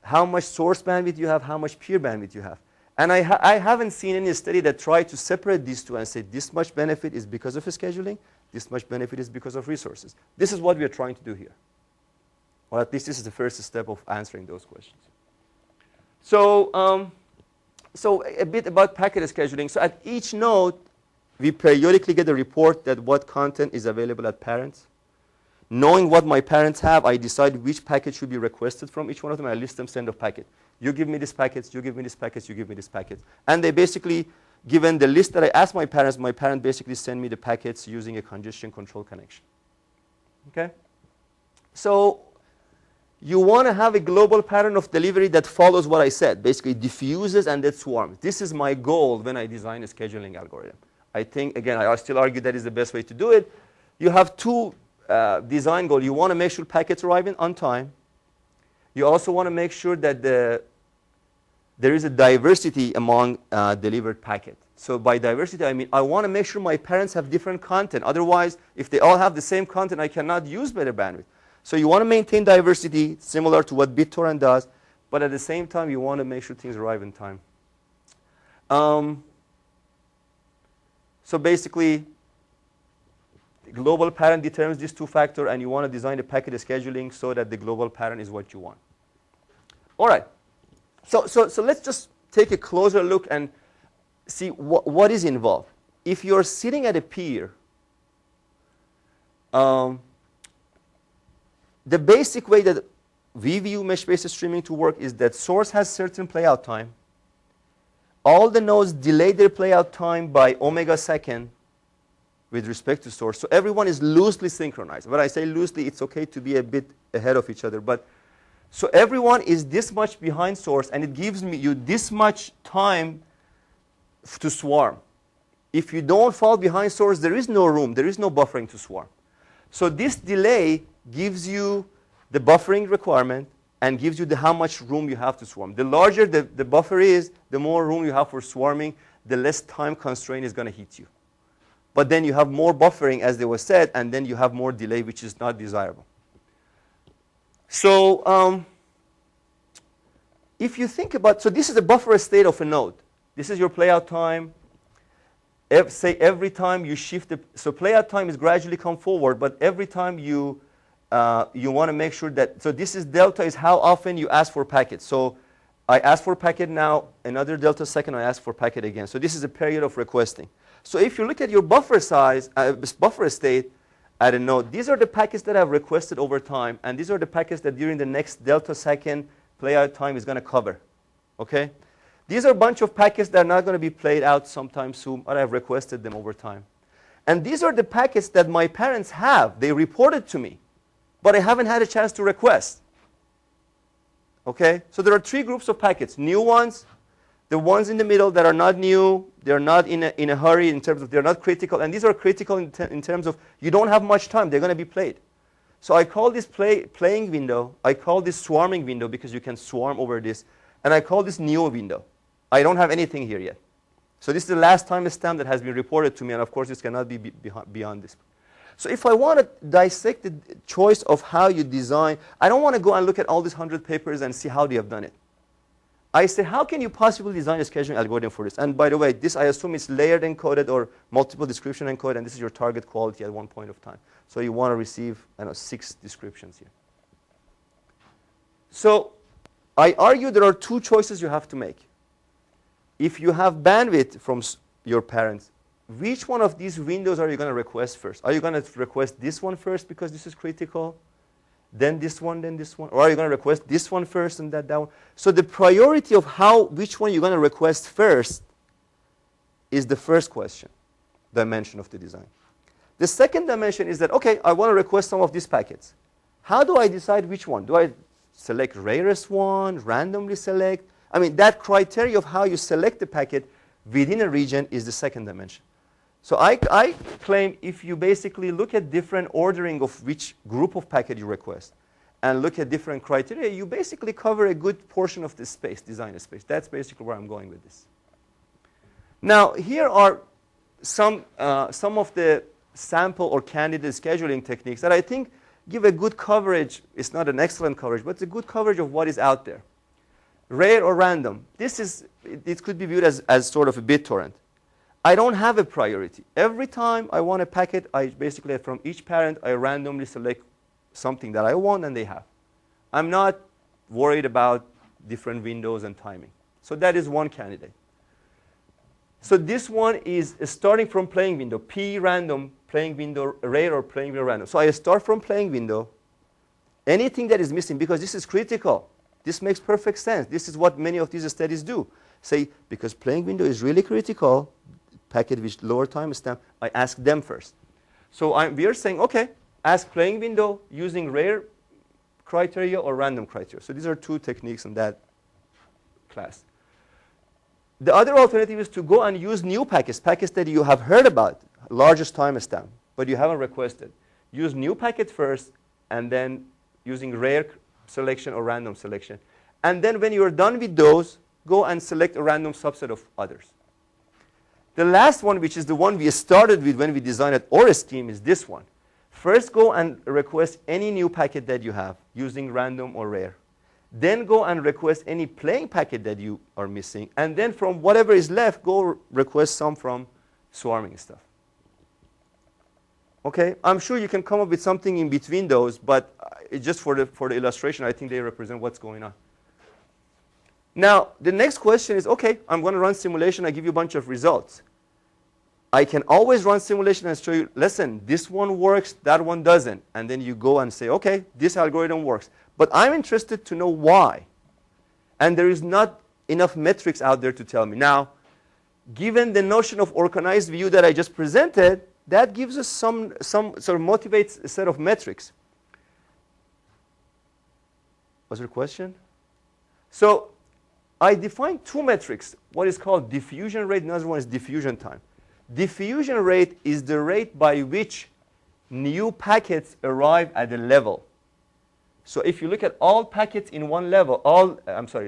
How much source bandwidth you have, how much peer bandwidth you have. And I haven't seen any study that tried to separate these two and say this much benefit is because of scheduling, this much benefit is because of resources. This is what we are trying to do here. Or at least this is the first step of answering those questions. So a bit about packet scheduling. So at each node, we periodically get a report that what content is available at parents. Knowing what my parents have, I decide which packet should be requested from each one of them. I list them, send a packet. You give me this packet, you give me this packet, you give me this packet. And they basically, given the list that I asked my parents basically send me the packets using a congestion control connection. Okay? So you want to have a global pattern of delivery that follows what I said, basically diffuses and then swarms. This is my goal when I design a scheduling algorithm. I think, again, I still argue that is the best way to do it. You have two design goals. You want to make sure packets arrive in on time. You also want to make sure that there is a diversity among delivered packet. So by diversity, I mean I want to make sure my parents have different content. Otherwise, if they all have the same content, I cannot use better bandwidth. So you want to maintain diversity, similar to what BitTorrent does, but at the same time, you want to make sure things arrive in time. So basically, the global pattern determines these two factors, and you want to design the packet scheduling so that the global pattern is what you want. All right. So let's just take a closer look and see what is involved. If you're sitting at a peer, the basic way that we view mesh-based streaming to work is that source has certain playout time. All the nodes delay their playout time by omega second with respect to source. So everyone is loosely synchronized. When I say loosely, it's okay to be a bit ahead of each other. But so everyone is this much behind source, and it gives you this much time to swarm. If you don't fall behind source, there is no room. There is no buffering to swarm. So this delay gives you the buffering requirement and gives you how much room you have to swarm. The larger the buffer is, the more room you have for swarming, the less time constraint is going to hit you. But then you have more buffering, as they were said, and then you have more delay, which is not desirable. So if you think about, so this is the buffer state of a node. This is your playout time. Say every time you shift the, so playout time is gradually come forward, but every time you want to make sure that, so this is delta is how often you ask for packets. So I ask for packet now, another delta second I ask for packet again. So this is a period of requesting. So if you look at your buffer size, buffer state at a node, these are the packets that I've requested over time, and these are the packets that during the next delta second playout time is going to cover. Okay? These are a bunch of packets that are not going to be played out sometime soon, but I've requested them over time. And these are the packets that my parents have. They reported to me, but I haven't had a chance to request. Okay? So there are three groups of packets. New ones, the ones in the middle that are not new, they're not in a hurry in terms of they're not critical, and these are critical in terms of you don't have much time, they're going to be played. So I call this playing window, I call this swarming window because you can swarm over this, and I call this new window. I don't have anything here yet. So this is the last time stamp that has been reported to me, and of course this cannot be beyond this. So if I want to dissect the choice of how you design, I don't want to go and look at all these 100 papers and see how they have done it. I say, how can you possibly design a scheduling algorithm for this? And by the way, this I assume is layered encoded or multiple description encoded, and this is your target quality at one point of time. So you want to receive, 6 descriptions here. So I argue there are 2 choices you have to make. If you have bandwidth from your parents, which one of these windows are you going to request first? Are you going to request this one first because this is critical? Then this one, then this one? Or are you going to request this one first and that one? So the priority of which one you're going to request first is the first dimension of the design. The second dimension is that, okay, I want to request some of these packets. How do I decide which one? Do I select rarest one, randomly select? I mean, that criteria of how you select the packet within a region is the second dimension. So I claim if you basically look at different ordering of which group of packet you request and look at different criteria, you basically cover a good portion of the space, design space. That's basically where I'm going with this. Now, here are some of the sample or candidate scheduling techniques that I think give a good coverage. It's not an excellent coverage, but it's a good coverage of what is out there. Rare or random. It could be viewed as sort of a BitTorrent. I don't have a priority. Every time I want a packet, I basically, from each parent, I randomly select something that I want and they have. I'm not worried about different windows and timing. So that is one candidate. So this one is starting from playing window, P random, playing window, rare or playing window random. So I start from playing window. Anything that is missing, because this is critical. This makes perfect sense. This is what many of these studies do. Say, because playing window is really critical, packet with lower timestamp, I ask them first. So we are saying, okay, ask playing window using rare criteria or random criteria. So these are 2 techniques in that class. The other alternative is to go and use new packets that you have heard about, largest timestamp, but you haven't requested. Use new packet first, and then using rare selection or random selection. And then when you're done with those, go and select a random subset of others. The last one, which is the one we started with when we designed an OR scheme, is this one. First, go and request any new packet that you have using random or rare. Then go and request any plain packet that you are missing. And then from whatever is left, go request some from swarming stuff. Okay, I'm sure you can come up with something in between those, but just for the illustration, I think they represent what's going on. Now, the next question is, okay, I'm going to run simulation. I give you a bunch of results. I can always run simulation and show you, listen, this one works, that one doesn't. And then you go and say, okay, this algorithm works. But I'm interested to know why. And there is not enough metrics out there to tell me. Now, given the notion of organized view that I just presented, that gives us some sort of motivates a set of metrics. Was there a question? So I defined two metrics, what is called diffusion rate, another one is diffusion time. Diffusion rate is the rate by which new packets arrive at a level. So if you look at all packets in one level,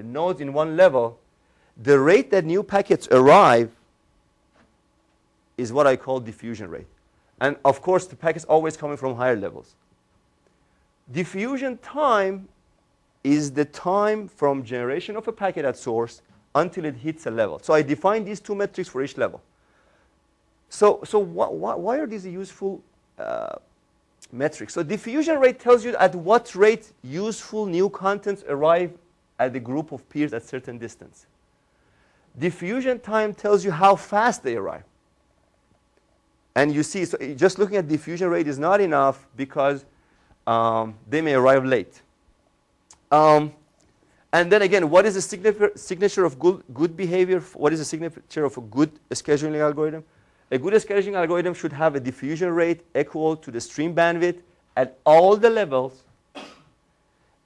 nodes in one level, the rate that new packets arrive is what I call diffusion rate. And of course, the packets always coming from higher levels. Diffusion time is the time from generation of a packet at source until it hits a level. So I defined these two metrics for each level. So why are these useful metrics? So diffusion rate tells you at what rate useful new contents arrive at the group of peers at certain distance. Diffusion time tells you how fast they arrive. And you see, so just looking at diffusion rate is not enough because they may arrive late. And then again, what is the signature of good behavior? What is the signature of a good scheduling algorithm? A good scheduling algorithm should have a diffusion rate equal to the stream bandwidth at all the levels.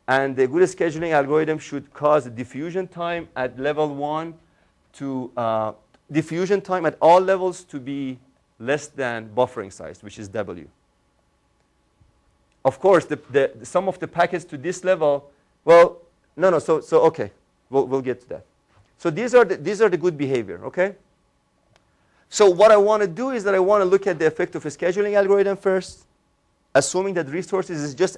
And the good scheduling algorithm should cause a diffusion time at level 1 to diffusion time at all levels to be less than buffering size, which is W. Of course, the sum of the packets to this level, well, no, so okay, we'll get to that. So these are the good behavior, okay? So what I want to do is that I want to look at the effect of a scheduling algorithm first, assuming that resources is just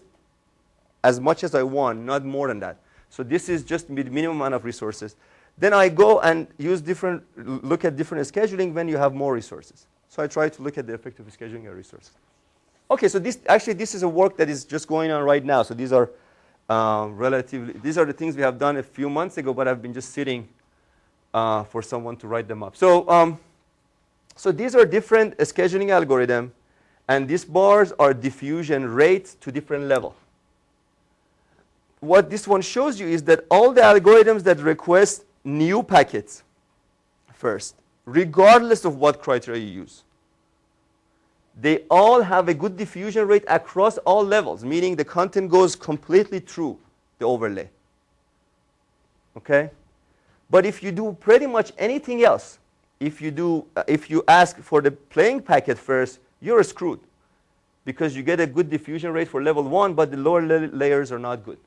as much as I want, not more than that. So this is just the minimum amount of resources. Then I go and look at different scheduling when you have more resources. So I try to look at the effect of scheduling a resource. Okay, so this is a work that is just going on right now. So these are these are the things we have done a few months ago, but I've been just sitting for someone to write them up. So so these are different scheduling algorithms, and these bars are diffusion rates to different level. What this one shows you is that all the algorithms that request new packets first, regardless of what criteria you use, they all have a good diffusion rate across all levels, meaning the content goes completely through the overlay. Okay? But if you do pretty much anything else, if you ask for the plain packet first, you're screwed, because you get a good diffusion rate for level 1, but the lower layers are not good.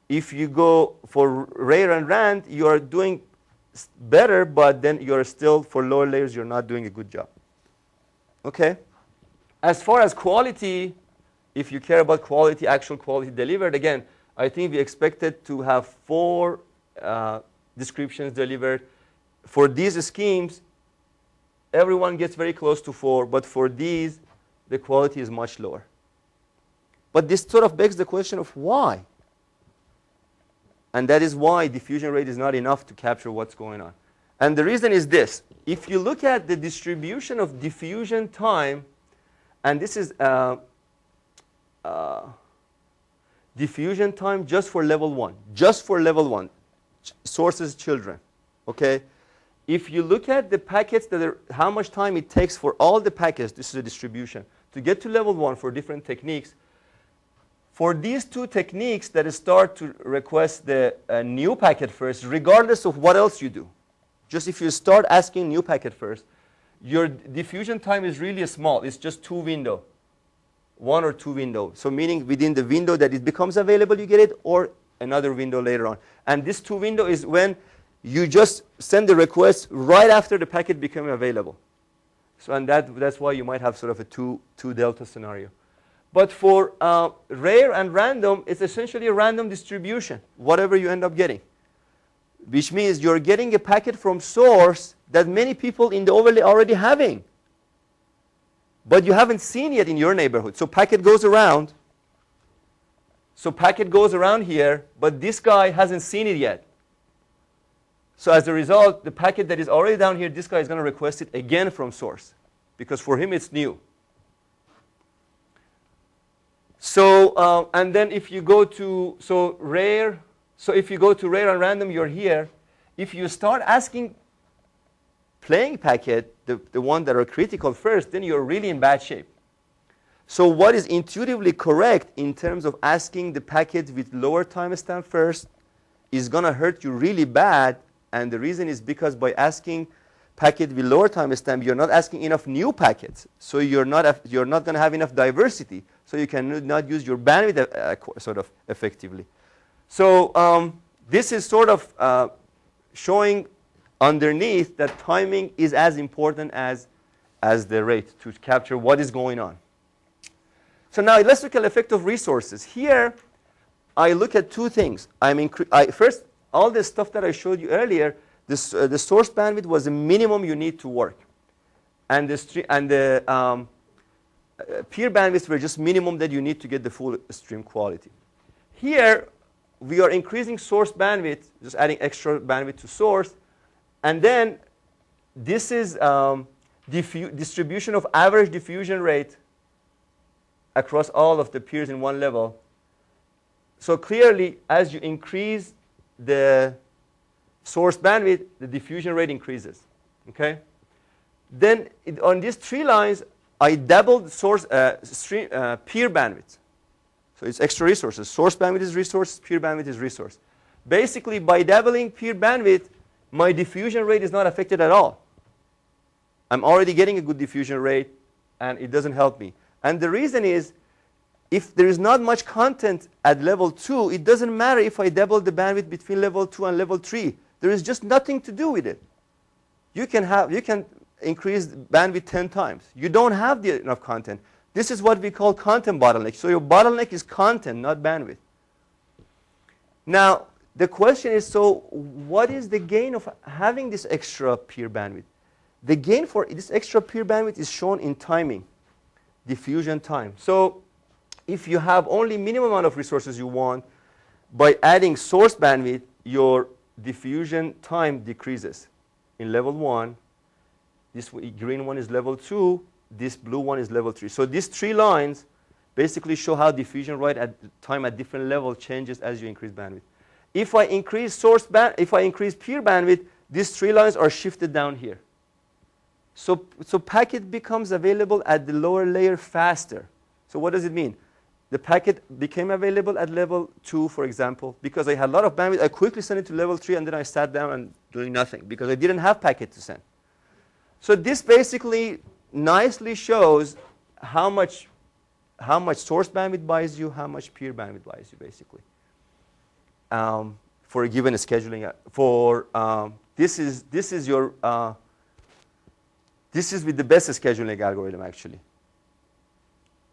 If you go for rare and rand, you are doing better, but then you're still, for lower layers, you're not doing a good job. Okay? As far as quality, if you care about quality, actual quality delivered, again, I think we expected to have 4 descriptions delivered. For these schemes, everyone gets very close to 4, but for these, the quality is much lower. But this sort of begs the question of why? And that is why diffusion rate is not enough to capture what's going on. And the reason is this. If you look at the distribution of diffusion time, and this is diffusion time just for level 1, just for level 1, sources children, okay? If you look at the packets how much time it takes for all the packets, this is a distribution, to get to level 1 for different techniques, for these 2 techniques that start to request the new packet first, regardless of what else you do, just if you start asking new packet first, your diffusion time is really small. It's just 2 windows. one or two windows. So meaning within the window that it becomes available, you get it, or another window later on. And this two window is when you just send the request right after the packet became available. So and that's why you might have sort of a two delta scenario. But for rare and random, it's essentially a random distribution, whatever you end up getting. Which means you're getting a packet from source that many people in the overlay are already having. But you haven't seen yet in your neighborhood. So packet goes around. So packet goes around here, but this guy hasn't seen it yet. So as a result, the packet that is already down here, this guy is going to request it again from source, because for him it's new. So and then if you go to rare and random, you're here. If you start asking playing packet, the one that are critical first, then you're really in bad shape. So what is intuitively correct in terms of asking the packet with lower timestamp first is going to hurt you really bad. And the reason is because by asking packet with lower timestamp, you're not asking enough new packets. So you're not going to have enough diversity. So you cannot use your bandwidth sort of effectively. So this is sort of showing underneath that timing is as important as the rate to capture what is going on. So now let's look at the effect of resources. Here, I look at two things. First, all the stuff that I showed you earlier, the source bandwidth was the minimum you need to work. And the peer bandwidths were just minimum that you need to get the full stream quality. Here, we are increasing source bandwidth, just adding extra bandwidth to source. And then this is distribution of average diffusion rate across all of the peers in one level. So clearly, as you increase the source bandwidth, the diffusion rate increases. Okay? Then on these three lines, I doubled source peer bandwidth. So it's extra resources. Source bandwidth is resource, peer bandwidth is resource. Basically, by doubling peer bandwidth, my diffusion rate is not affected at all. I'm already getting a good diffusion rate, and it doesn't help me. And the reason is, if there is not much content at level 2, it doesn't matter if I double the bandwidth between level 2 and level 3. There is just nothing to do with it. You can increase bandwidth 10 times. You don't have enough content. This is what we call content bottleneck. So your bottleneck is content, not bandwidth. Now, the question is, so what is the gain of having this extra peer bandwidth? The gain for this extra peer bandwidth is shown in timing, diffusion time. So if you have only minimum amount of resources you want, by adding source bandwidth, your diffusion time decreases. In level 1, this green one is level 2, this blue one is level 3. So these three lines basically show how diffusion rate at time at different level changes as you increase bandwidth. If I increase peer bandwidth, these three lines are shifted down here. So packet becomes available at the lower layer faster. So what does it mean? The packet became available at level 2, for example, because I had a lot of bandwidth. I quickly sent it to level 3, and then I sat down and doing nothing because I didn't have packet to send. So this basically nicely shows how much source bandwidth buys you, how much peer bandwidth buys you, basically. For a given scheduling, this is with the best scheduling algorithm, actually.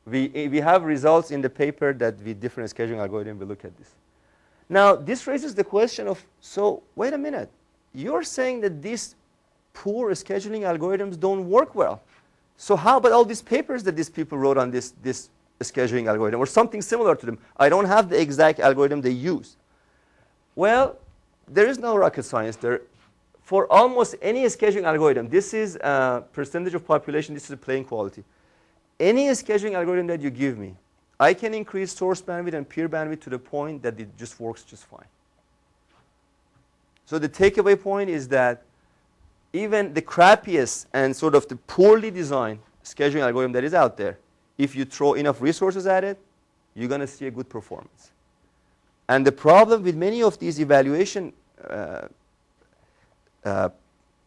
We have results in the paper that with different scheduling algorithm, we look at this. Now, this raises the question of, so wait a minute. You're saying that these poor scheduling algorithms don't work well. So how about all these papers that these people wrote on this scheduling algorithm or something similar to them? I don't have the exact algorithm they use. Well, there is no rocket science there. For almost any scheduling algorithm, this is percentage of population, this is playing quality. Any scheduling algorithm that you give me, I can increase source bandwidth and peer bandwidth to the point that it just works just fine. So the takeaway point is that even the crappiest and sort of the poorly designed scheduling algorithm that is out there, if you throw enough resources at it, you're going to see a good performance. And the problem with many of these evaluation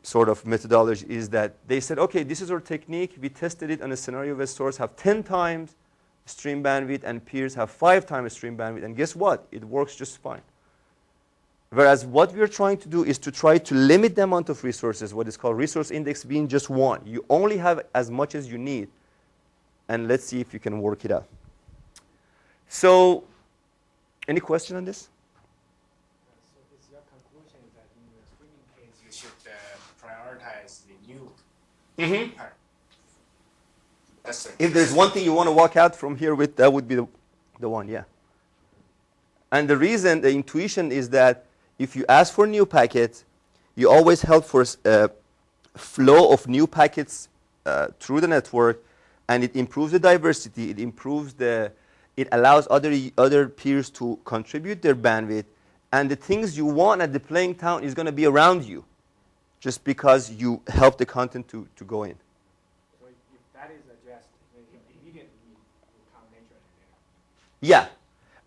sort of methodology is that they said, okay, this is our technique. We tested it on a scenario where source have 10 times stream bandwidth and peers have 5 times stream bandwidth. And guess what? It works just fine. Whereas what we're trying to do is to try to limit the amount of resources, what is called resource index being just 1. You only have as much as you need. And let's see if you can work it out. So, any question on this? So is your conclusion that in the streaming case, you should prioritize the new part? That's it. If there's one thing you want to walk out from here with, that would be the one, yeah. And the reason, the intuition is that if you ask for new packets, you always help for flow of new packets through the network, and it improves the diversity, it allows other peers to contribute their bandwidth, and the things you want at the playing town is going to be around you, just because you help the content to go in. So if that is addressed, then immediately you count nature in there. Yeah,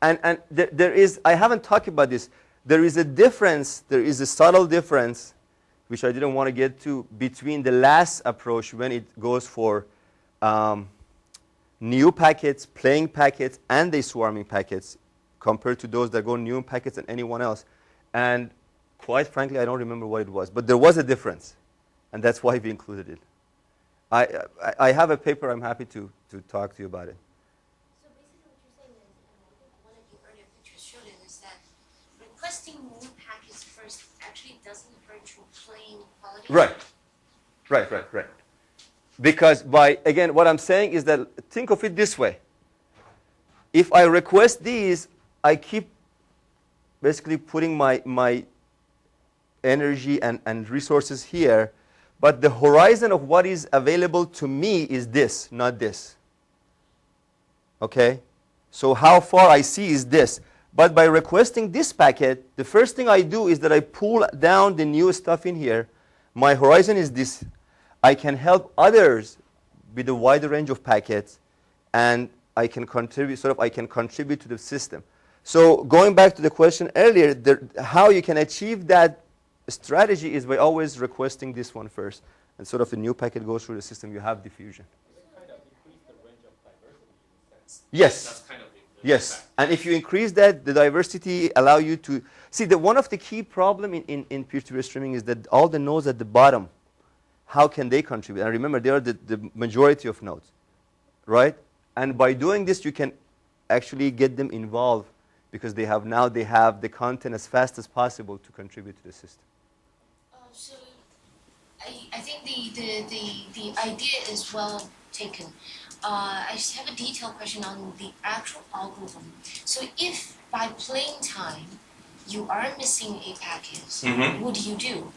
and there is, I haven't talked about this, there is a difference, there is a subtle difference, which I didn't want to get to, between the last approach when it goes for new packets, playing packets, and the swarming packets, compared to those that go new packets and anyone else. And quite frankly, I don't remember what it was, but there was a difference, and that's why we included it. I have a paper, I'm happy to talk to you about it. So basically what you're saying is, and I think one of the earlier pictures showed it, is that requesting new packets first actually doesn't hurt your playing quality. Right. Because again, what I'm saying is that, think of it this way. If I request these, I keep basically putting my energy and resources here, but the horizon of what is available to me is this, not this. Okay? So how far I see is this. But by requesting this packet, the first thing I do is that I pull down the new stuff in here. My horizon is this. I can help others with a wider range of packets, and I can contribute to the system. So going back to the question earlier, how you can achieve that strategy is by always requesting this one first. And sort of a new packet goes through the system, you have diffusion. Kind of increase the range of diversity in a sense. Yes. That's kind of Yes, and if you increase that, the diversity allow you to see that one of the key problem in peer-to-peer streaming is that all the nodes at the bottom, how can they contribute? And remember, they are the majority of nodes, right? And by doing this, you can actually get them involved because they have the content as fast as possible to contribute to the system. So I think the idea is well taken. I just have a detailed question on the actual algorithm. So if by playing time you are missing a packet, what do you do?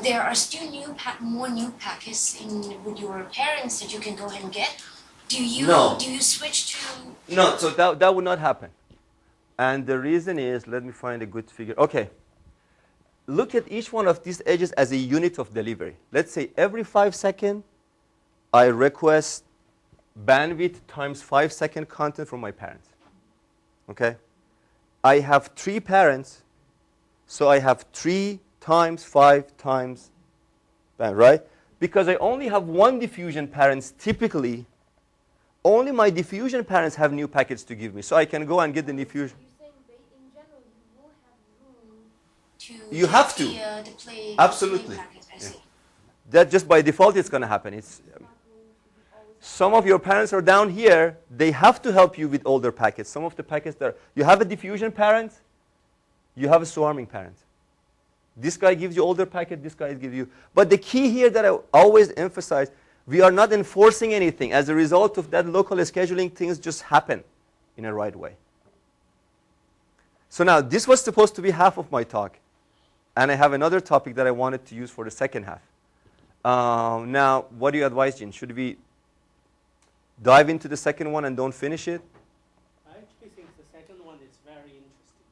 There are still more new packets with your parents that you can go ahead and get. Do you switch to? No, so that would not happen. And the reason is, let me find a good figure. Okay. Look at each one of these edges as a unit of delivery. Let's say every 5 seconds, I request bandwidth times 5 second content from my parents. Okay? I have 3 parents, so I have 3 times 5 times bandwidth, right? Because I only have one diffusion parents, typically, only my diffusion parents have new packets to give me, so I can go and get the diffusion. You're saying in general you will have room to You have to. The play Absolutely. packets. I see. That just by default it's going to happen. Some of your parents are down here. They have to help you with older packets. Some of the packets that you have a diffusion parent, you have a swarming parent. This guy gives you older packet, this guy gives you. But the key here that I always emphasize, we are not enforcing anything. As a result of that local scheduling, things just happen in a right way. So now, this was supposed to be half of my talk. And I have another topic that I wanted to use for the second half. Now, what do you advise, Jin? Should we dive into the second one and don't finish it? I actually think the second one is very interesting.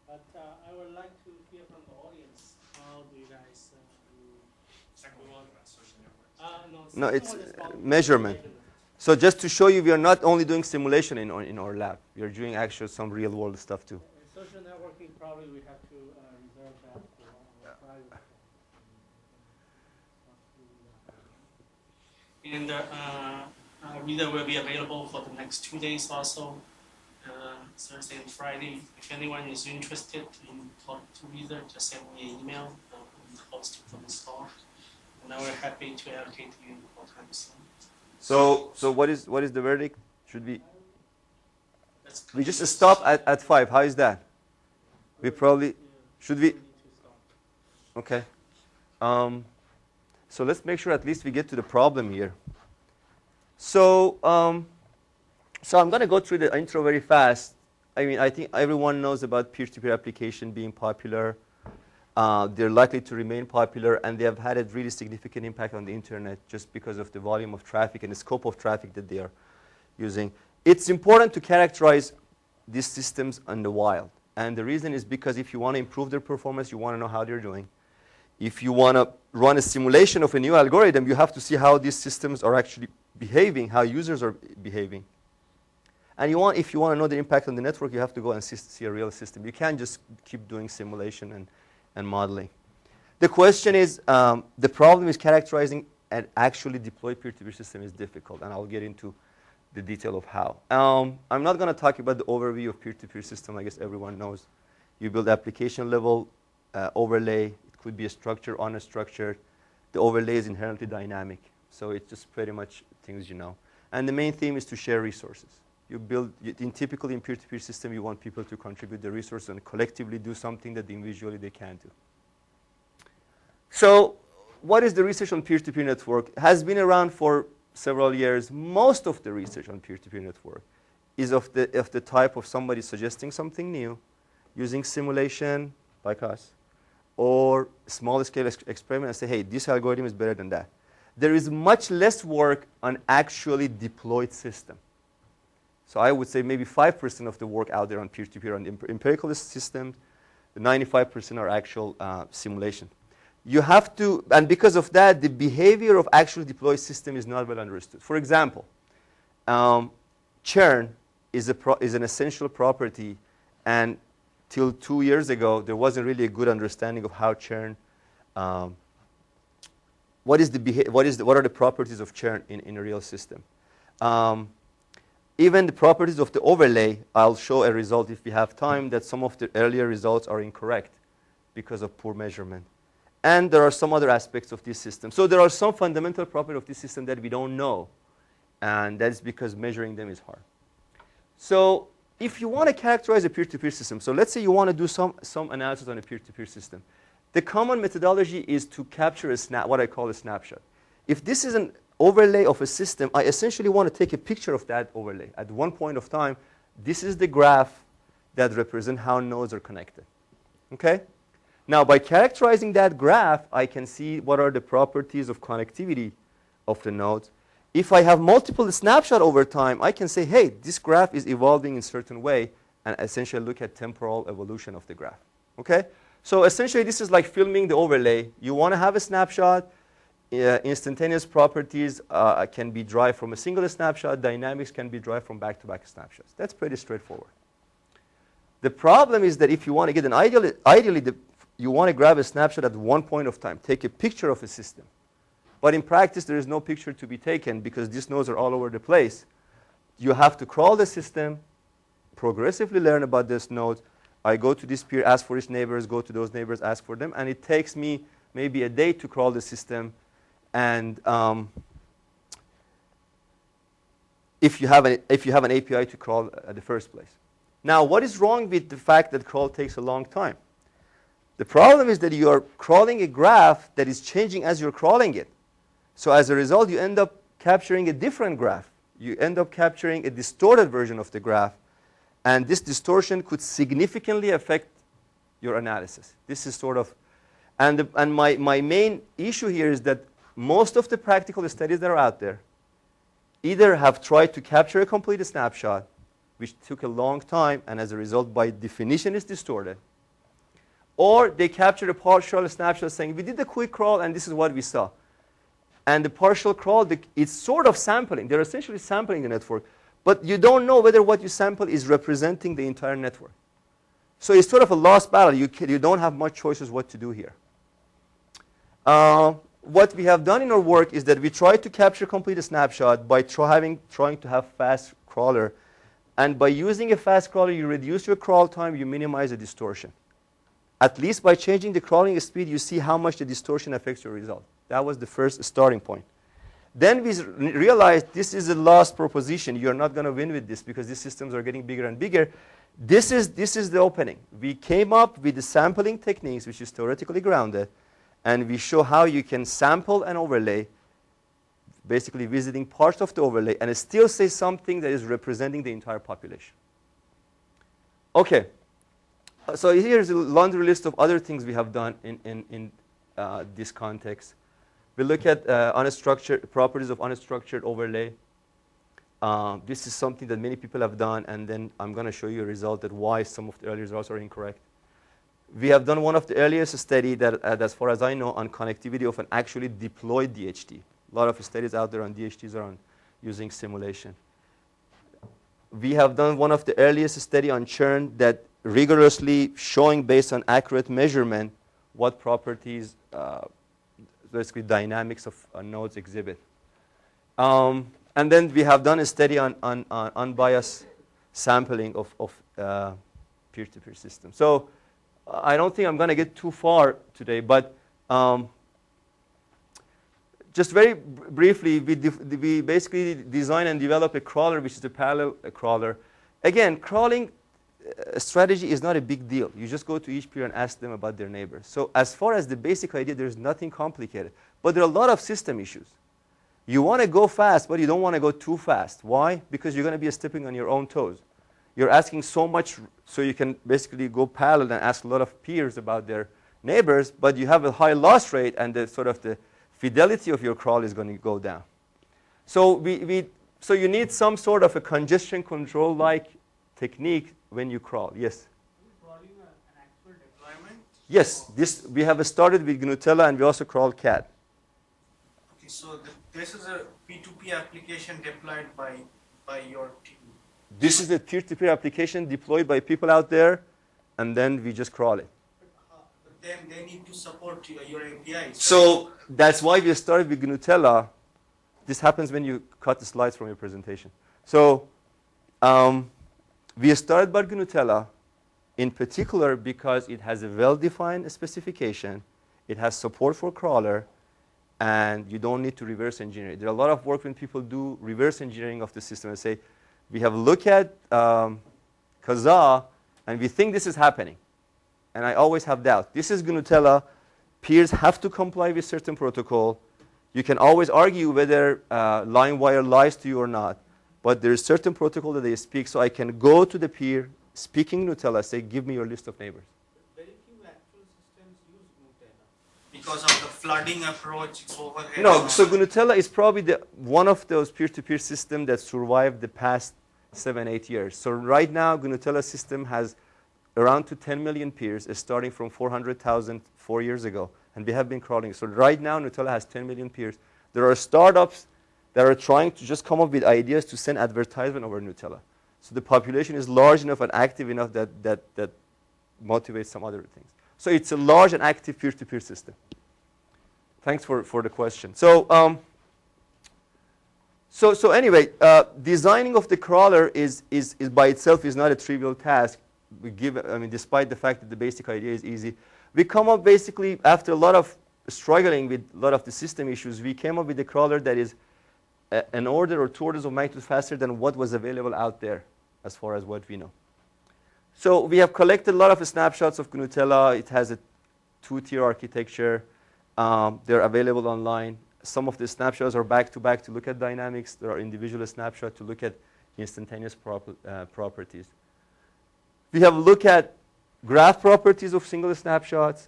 But I would like to hear from the audience. How do you guys Second one, social networks. No, second it's one is about measurement. So just to show you, we are not only doing simulation in our lab. We are doing actual some real world stuff too. Social networking, probably we have to reserve that for our private. And Reader will be available for the next 2 days also, Thursday and Friday. If anyone is interested in talking to Reader, just send me an email. We'll host it for this talk. And we're happy to allocate you more time. So what is the verdict? Should we just stop at 5? How is that? We probably should we? Okay. So let's make sure at least we get to the problem here. So I'm going to go through the intro very fast. I mean, I think everyone knows about peer-to-peer application being popular. They're likely to remain popular, and they have had a really significant impact on the internet just because of the volume of traffic and the scope of traffic that they are using. It's important to characterize these systems in the wild. And the reason is because if you want to improve their performance, you want to know how they're doing. If you want to run a simulation of a new algorithm, you have to see how these systems are actually behaving, how users are behaving. And if you want to know the impact on the network, you have to go and see a real system. You can't just keep doing simulation and modeling. The question is, the problem is characterizing an actually deployed peer-to-peer system is difficult, and I'll get into the detail of how. I'm not going to talk about the overview of peer-to-peer system. I guess everyone knows. You build application level overlay. It could be a structure, unstructured. The overlay is inherently dynamic, so it's just pretty much things you know. And the main theme is to share resources. Typically in peer-to-peer system, you want people to contribute the resources and collectively do something that individually they can't do. So what is the research on peer-to-peer network? It has been around for several years. Most of the research on peer-to-peer network is of the type of somebody suggesting something new, using simulation, like us, or small-scale experiment and say, hey, this algorithm is better than that. There is much less work on actually deployed system. So I would say maybe 5% of the work out there on peer-to-peer on empirical systems, the 95% are actual simulation. You have to, and because of that, the behavior of actually deployed system is not well understood. For example, churn is an essential property, and till 2 years ago, there wasn't really a good understanding of how churn, what are the properties of churn in a real system. Even the properties of the overlay, I'll show a result if we have time, that some of the earlier results are incorrect because of poor measurement. And there are some other aspects of this system. So there are some fundamental properties of this system that we don't know, and that's because measuring them is hard. So if you want to characterize a peer-to-peer system, so let's say you want to do some analysis on a peer-to-peer system, the common methodology is to capture what I call a snapshot. If this is an overlay of a system, I essentially want to take a picture of that overlay. At one point of time, this is the graph that represents how nodes are connected. Okay? Now, by characterizing that graph, I can see what are the properties of connectivity of the nodes. If I have multiple snapshots over time, I can say, hey, this graph is evolving in a certain way, and essentially look at temporal evolution of the graph. Okay? So essentially, this is like filming the overlay. You want to have a snapshot. Instantaneous properties can be derived from a single snapshot. Dynamics can be derived from back-to-back snapshots. That's pretty straightforward. The problem is that if you want to get an ideally, you want to grab a snapshot at one point of time, take a picture of a system. But in practice, there is no picture to be taken because these nodes are all over the place. You have to crawl the system, progressively learn about this node. I go to this peer, ask for its neighbors, go to those neighbors, ask for them, and it takes me maybe a day to crawl the system. And if you have an API to crawl at the first place. Now, what is wrong with the fact that crawl takes a long time? The problem is that you are crawling a graph that is changing as you're crawling it. So as a result, you end up capturing a different graph. You end up capturing a distorted version of the graph. And this distortion could significantly affect your analysis. This is sort of, and my main issue here is that most of the practical studies that are out there either have tried to capture a complete snapshot, which took a long time, and as a result, by definition, is distorted, or they captured a partial snapshot saying, we did a quick crawl, and this is what we saw. And the partial crawl, it's sort of sampling. They're essentially sampling the network, but you don't know whether what you sample is representing the entire network. So it's sort of a lost battle. You don't have much choices what to do here. what we have done in our work is that we try to capture complete snapshot by trying to have fast crawler. And by using a fast crawler, you reduce your crawl time, you minimize the distortion. At least by changing the crawling speed, you see how much the distortion affects your result. That was the first starting point. Then we realized this is a lost proposition. You're not going to win with this because these systems are getting bigger and bigger. This is the opening. We came up with the sampling techniques, which is theoretically grounded, and we show how you can sample and overlay, basically visiting parts of the overlay, and it still say something that is representing the entire population. Okay. So here's a laundry list of other things we have done in this context. We look at unstructured properties of unstructured overlay. This is something that many people have done, and then I'm going to show you a result that why some of the early results are incorrect. We have done one of the earliest study that, as far as I know, on connectivity of an actually deployed DHT. A lot of studies out there on DHTs are on using simulation. We have done one of the earliest study on churn that rigorously showing based on accurate measurement what properties, basically dynamics of nodes exhibit. And then we have done a study on unbiased sampling of peer-to-peer systems. So I don't think I'm going to get too far today, but just very briefly, we basically design and develop a crawler, which is a parallel crawler. Again, crawling strategy is not a big deal. You just go to each peer and ask them about their neighbors. So as far as the basic idea, there's nothing complicated. But there are a lot of system issues. You want to go fast, but you don't want to go too fast. Why? Because you're going to be stepping on your own toes. You're asking so much, so you can basically go parallel and ask a lot of peers about their neighbors, but you have a high loss rate, and the sort of the fidelity of your crawl is going to go down. So so you need some sort of a congestion control-like technique when you crawl. Yes? Are you crawling an actual deployment? Yes. This, we have started with Gnutella, and we also crawl CAD. Okay, so this is a P2P application deployed by your team. This is a peer-to-peer application deployed by people out there, and then we just crawl it. But then they need to support your APIs. So that's why we started with Gnutella. This happens when you cut the slides from your presentation. So we started by Gnutella in particular because it has a well-defined specification. It has support for crawler, and you don't need to reverse engineer it. There are a lot of work when people do reverse engineering of the system and say, we have looked at Kazaa, and we think this is happening. And I always have doubt. This is Gnutella. Peers have to comply with certain protocol. You can always argue whether LineWire lies to you or not. But there is certain protocol that they speak. So I can go to the peer, speaking Gnutella, say, give me your list of neighbors. Very few actual systems use Gnutella. Because of the flooding approach, it's overhead. No, so Gnutella is probably one of those peer-to-peer systems that survived the past 7-8 years. So right now, Gnutella system has around to 10 million peers, starting from 400,000 4 years ago. And we have been crawling. So right now, Gnutella has 10 million peers. There are startups that are trying to just come up with ideas to send advertisement over Gnutella. So the population is large enough and active enough that motivates some other things. So it's a large and active peer-to-peer system. Thanks for the question. So anyway, designing of the crawler is by itself is not a trivial task. Despite the fact that the basic idea is easy, we come up basically after a lot of struggling with a lot of the system issues. We came up with a crawler that is an order or 2 orders of magnitude faster than what was available out there, as far as what we know. So we have collected a lot of snapshots of Gnutella. It has a 2-tier architecture. They're available online. Some of the snapshots are back-to-back to look at dynamics. There are individual snapshots to look at instantaneous properties. We have looked at graph properties of single snapshots.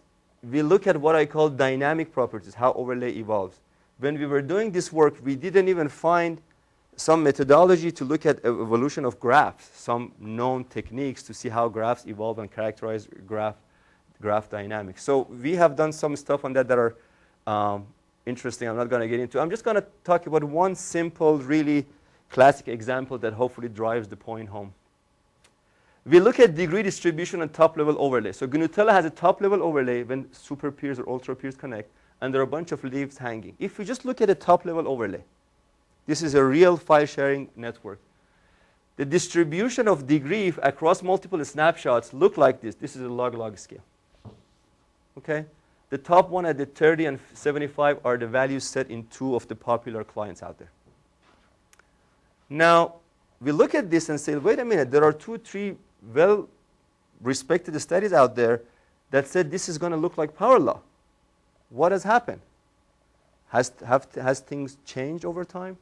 We look at what I call dynamic properties, how overlay evolves. When we were doing this work, we didn't even find some methodology to look at evolution of graphs, some known techniques to see how graphs evolve and characterize graph dynamics. So we have done some stuff on that are interesting. I'm not going to get into. I'm just going to talk about one simple, really classic example that hopefully drives the point home. We look at degree distribution and top-level overlay. So Gnutella has a top-level overlay when super peers or ultra peers connect, and there are a bunch of leaves hanging. If you just look at a top-level overlay, this is a real file-sharing network. The distribution of degree across multiple snapshots look like this. This is a log-log scale. Okay? The top one at the 30 and 75 are the values set in 2 of the popular clients out there. Now, we look at this and say, wait a minute, there are 2, 3 well-respected studies out there that said this is going to look like power law. What has happened? Has things changed over time?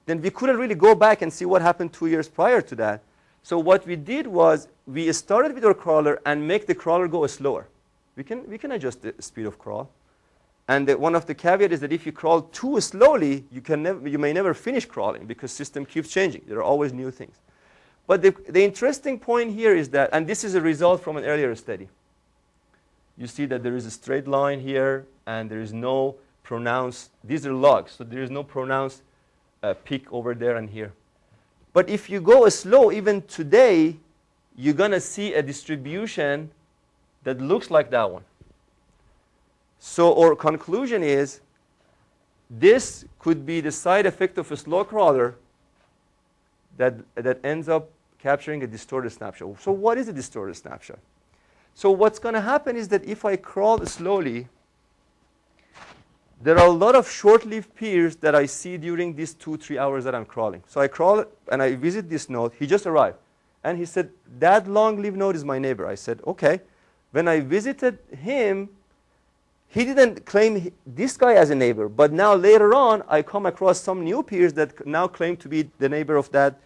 Then we couldn't really go back and see what happened 2 years prior to that. So what we did was we started with our crawler and make the crawler go slower. We can adjust the speed of crawl. And one of the caveats is that if you crawl too slowly, you may never finish crawling because system keeps changing. There are always new things. But the interesting point here is that, and this is a result from an earlier study. You see that there is a straight line here, and there is no pronounced, these are logs, so there is no pronounced peak over there and here. But if you go slow, even today, you're going to see a distribution that looks like that one. So our conclusion is this could be the side effect of a slow crawler that ends up capturing a distorted snapshot. So what is a distorted snapshot? So what's going to happen is that if I crawl slowly, there are a lot of short-lived peers that I see during these 2-3 hours that I'm crawling. So I crawl and I visit this node. He just arrived. And he said, that long-lived node is my neighbor. I said, OK. When I visited him, he didn't claim this guy as a neighbor. But now later on, I come across some new peers that now claim to be the neighbor of that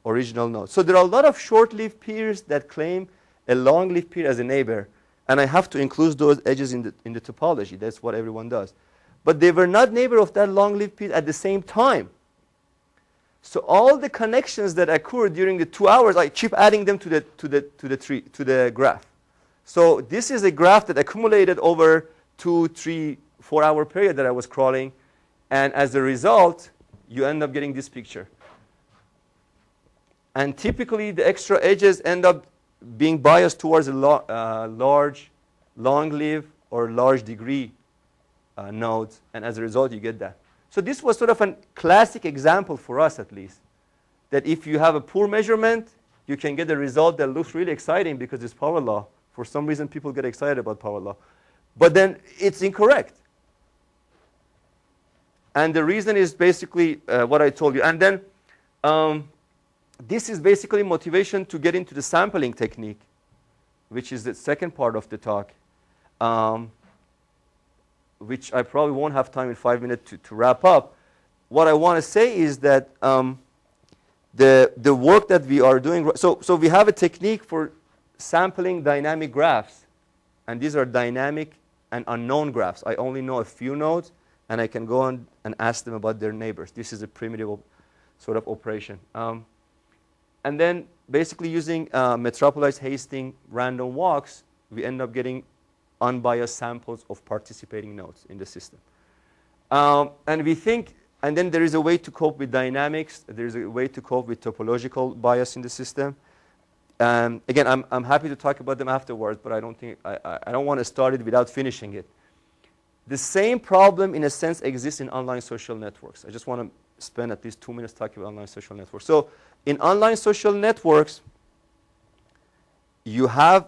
original node. So there are a lot of short-lived peers that claim a long-lived peer as a neighbor. And I have to include those edges in the topology. That's what everyone does. But they were not neighbor of that long-lived peer at the same time. So all the connections that occurred during the 2 hours, I keep adding them to the graph. So this is a graph that accumulated over 2, 3, 4 hour period that I was crawling. And as a result, you end up getting this picture. And typically, the extra edges end up being biased towards a large, long-lived, or large degree nodes. And as a result, you get that. So this was sort of a classic example for us, at least, that if you have a poor measurement, you can get a result that looks really exciting because it's power law. For some reason, people get excited about power law. But then it's incorrect. And the reason is basically what I told you. And then this is basically motivation to get into the sampling technique, which is the second part of the talk, which I probably won't have time in 5 minutes to wrap up. What I want to say is that the work that we are doing, so we have a technique for sampling dynamic graphs. And these are dynamic and unknown graphs. I only know a few nodes, and I can go on and ask them about their neighbors. This is a primitive sort of operation. And then basically using metropolized Hastings random walks, we end up getting unbiased samples of participating nodes in the system. And we think, and then there is a way to cope with dynamics. There is a way to cope with topological bias in the system. Again, I'm happy to talk about them afterwards, but I don't want to start it without finishing it. The same problem, in a sense, exists in online social networks. I just want to spend at least 2 minutes talking about online social networks. So in online social networks, you have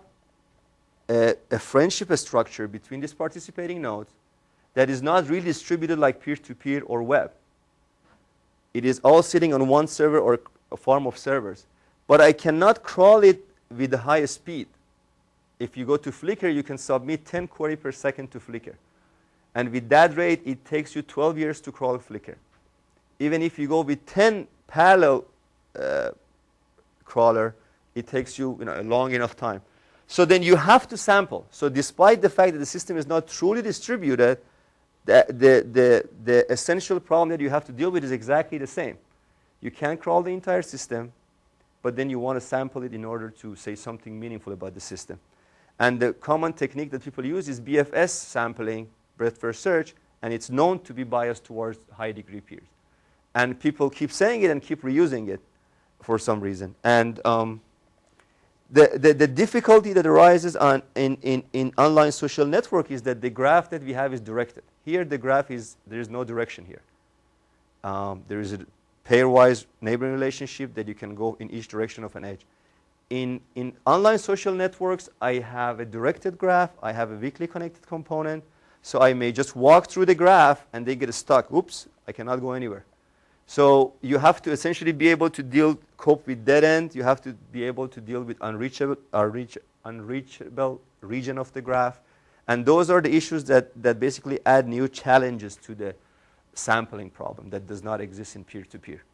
a friendship structure between these participating nodes that is not really distributed like peer-to-peer or web. It is all sitting on one server or a farm of servers. But I cannot crawl it with the highest speed. If you go to Flickr, you can submit 10 queries per second to Flickr. And with that rate, it takes you 12 years to crawl Flickr. Even if you go with 10 parallel crawler, it takes you, a long enough time. So then you have to sample. So despite the fact that the system is not truly distributed, the essential problem that you have to deal with is exactly the same. You can't crawl the entire system, but then you want to sample it in order to say something meaningful about the system. And the common technique that people use is BFS sampling, breadth first search, and it's known to be biased towards high degree peers. And people keep saying it and keep reusing it for some reason. And The difficulty that arises in online social network is that the graph that we have is directed. Here the graph is, there is no direction here. There is a pairwise neighboring relationship that you can go in each direction of an edge. In online social networks, I have a directed graph, I have a weakly connected component, so I may just walk through the graph and they get stuck. Oops, I cannot go anywhere. So you have to essentially be able to cope with dead end. You have to be able to deal with unreachable region of the graph. And those are the issues that basically add new challenges to the sampling problem that does not exist in peer-to-peer.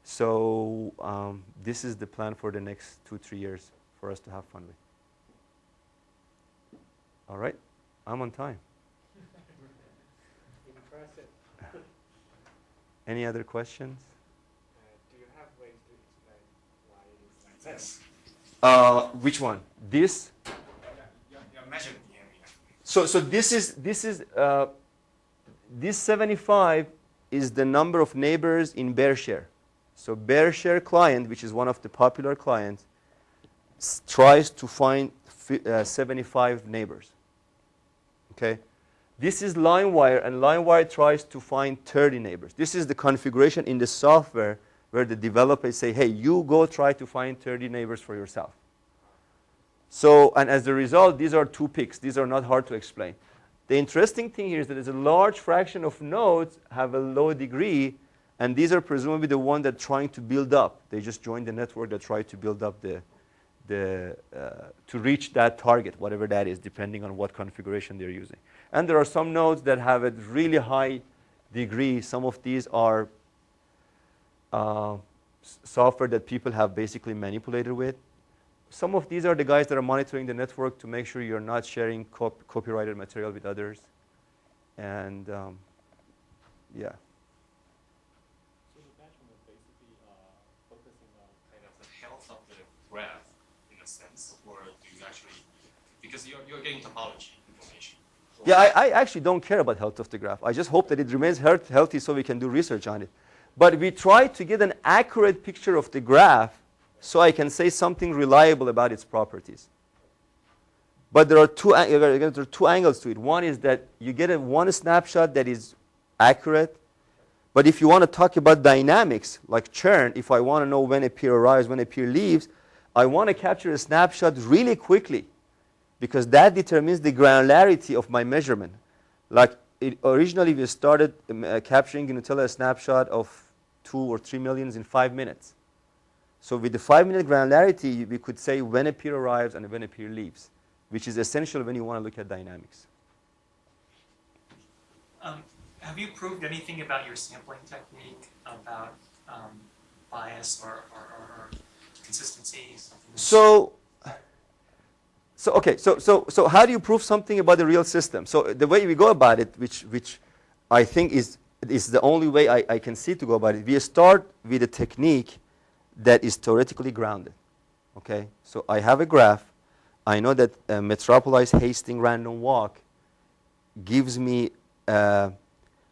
So this is the plan for the next 2-3 years for us to have fun with. All right, I'm on time. Impressive. Any other questions? Do you have ways to explain why it is like this? Which one? This? You're measuring the area. So this 75 is the number of neighbors in BearShare. So BearShare client, which is one of the popular clients, tries to find 75 neighbors. Okay? This is LineWire, and LineWire tries to find 30 neighbors. This is the configuration in the software where the developers say, hey, you go try to find 30 neighbors for yourself. So, and as a result, these are 2 picks. These are not hard to explain. The interesting thing here is that there's a large fraction of nodes have a low degree, and these are presumably the ones that are trying to build up. They just joined the network that try to build up to reach that target, whatever that is, depending on what configuration they're using. And there are some nodes that have a really high degree. Some of these are software that people have basically manipulated with. Some of these are the guys that are monitoring the network to make sure you're not sharing copyrighted material with others. And yeah. So the benchmark is basically focusing on kind of the health of the graph in a sense, or do you actually, because you're getting topology information. So Yeah, I actually don't care about health of the graph. I just hope that it remains healthy so we can do research on it. But we try to get an accurate picture of the graph so I can say something reliable about its properties. But there are two angles to it. One is that you get one snapshot that is accurate. But if you want to talk about dynamics, like churn, if I want to know when a peer arrives, when a peer leaves, I want to capture a snapshot really quickly, because that determines the granularity of my measurement. Like originally we started capturing in Nutella a snapshot of 2 or 3 millions in 5 minutes. So with the 5-minute granularity, we could say when a peer arrives and when a peer leaves, which is essential when you want to look at dynamics. Have you proved anything about your sampling technique, about bias or consistency? So how do you prove something about the real system? So the way we go about it, which I think is the only way I can see to go about it, we start with a technique that is theoretically grounded. Okay, so I have a graph. I know that a metropolized Hastings random walk gives me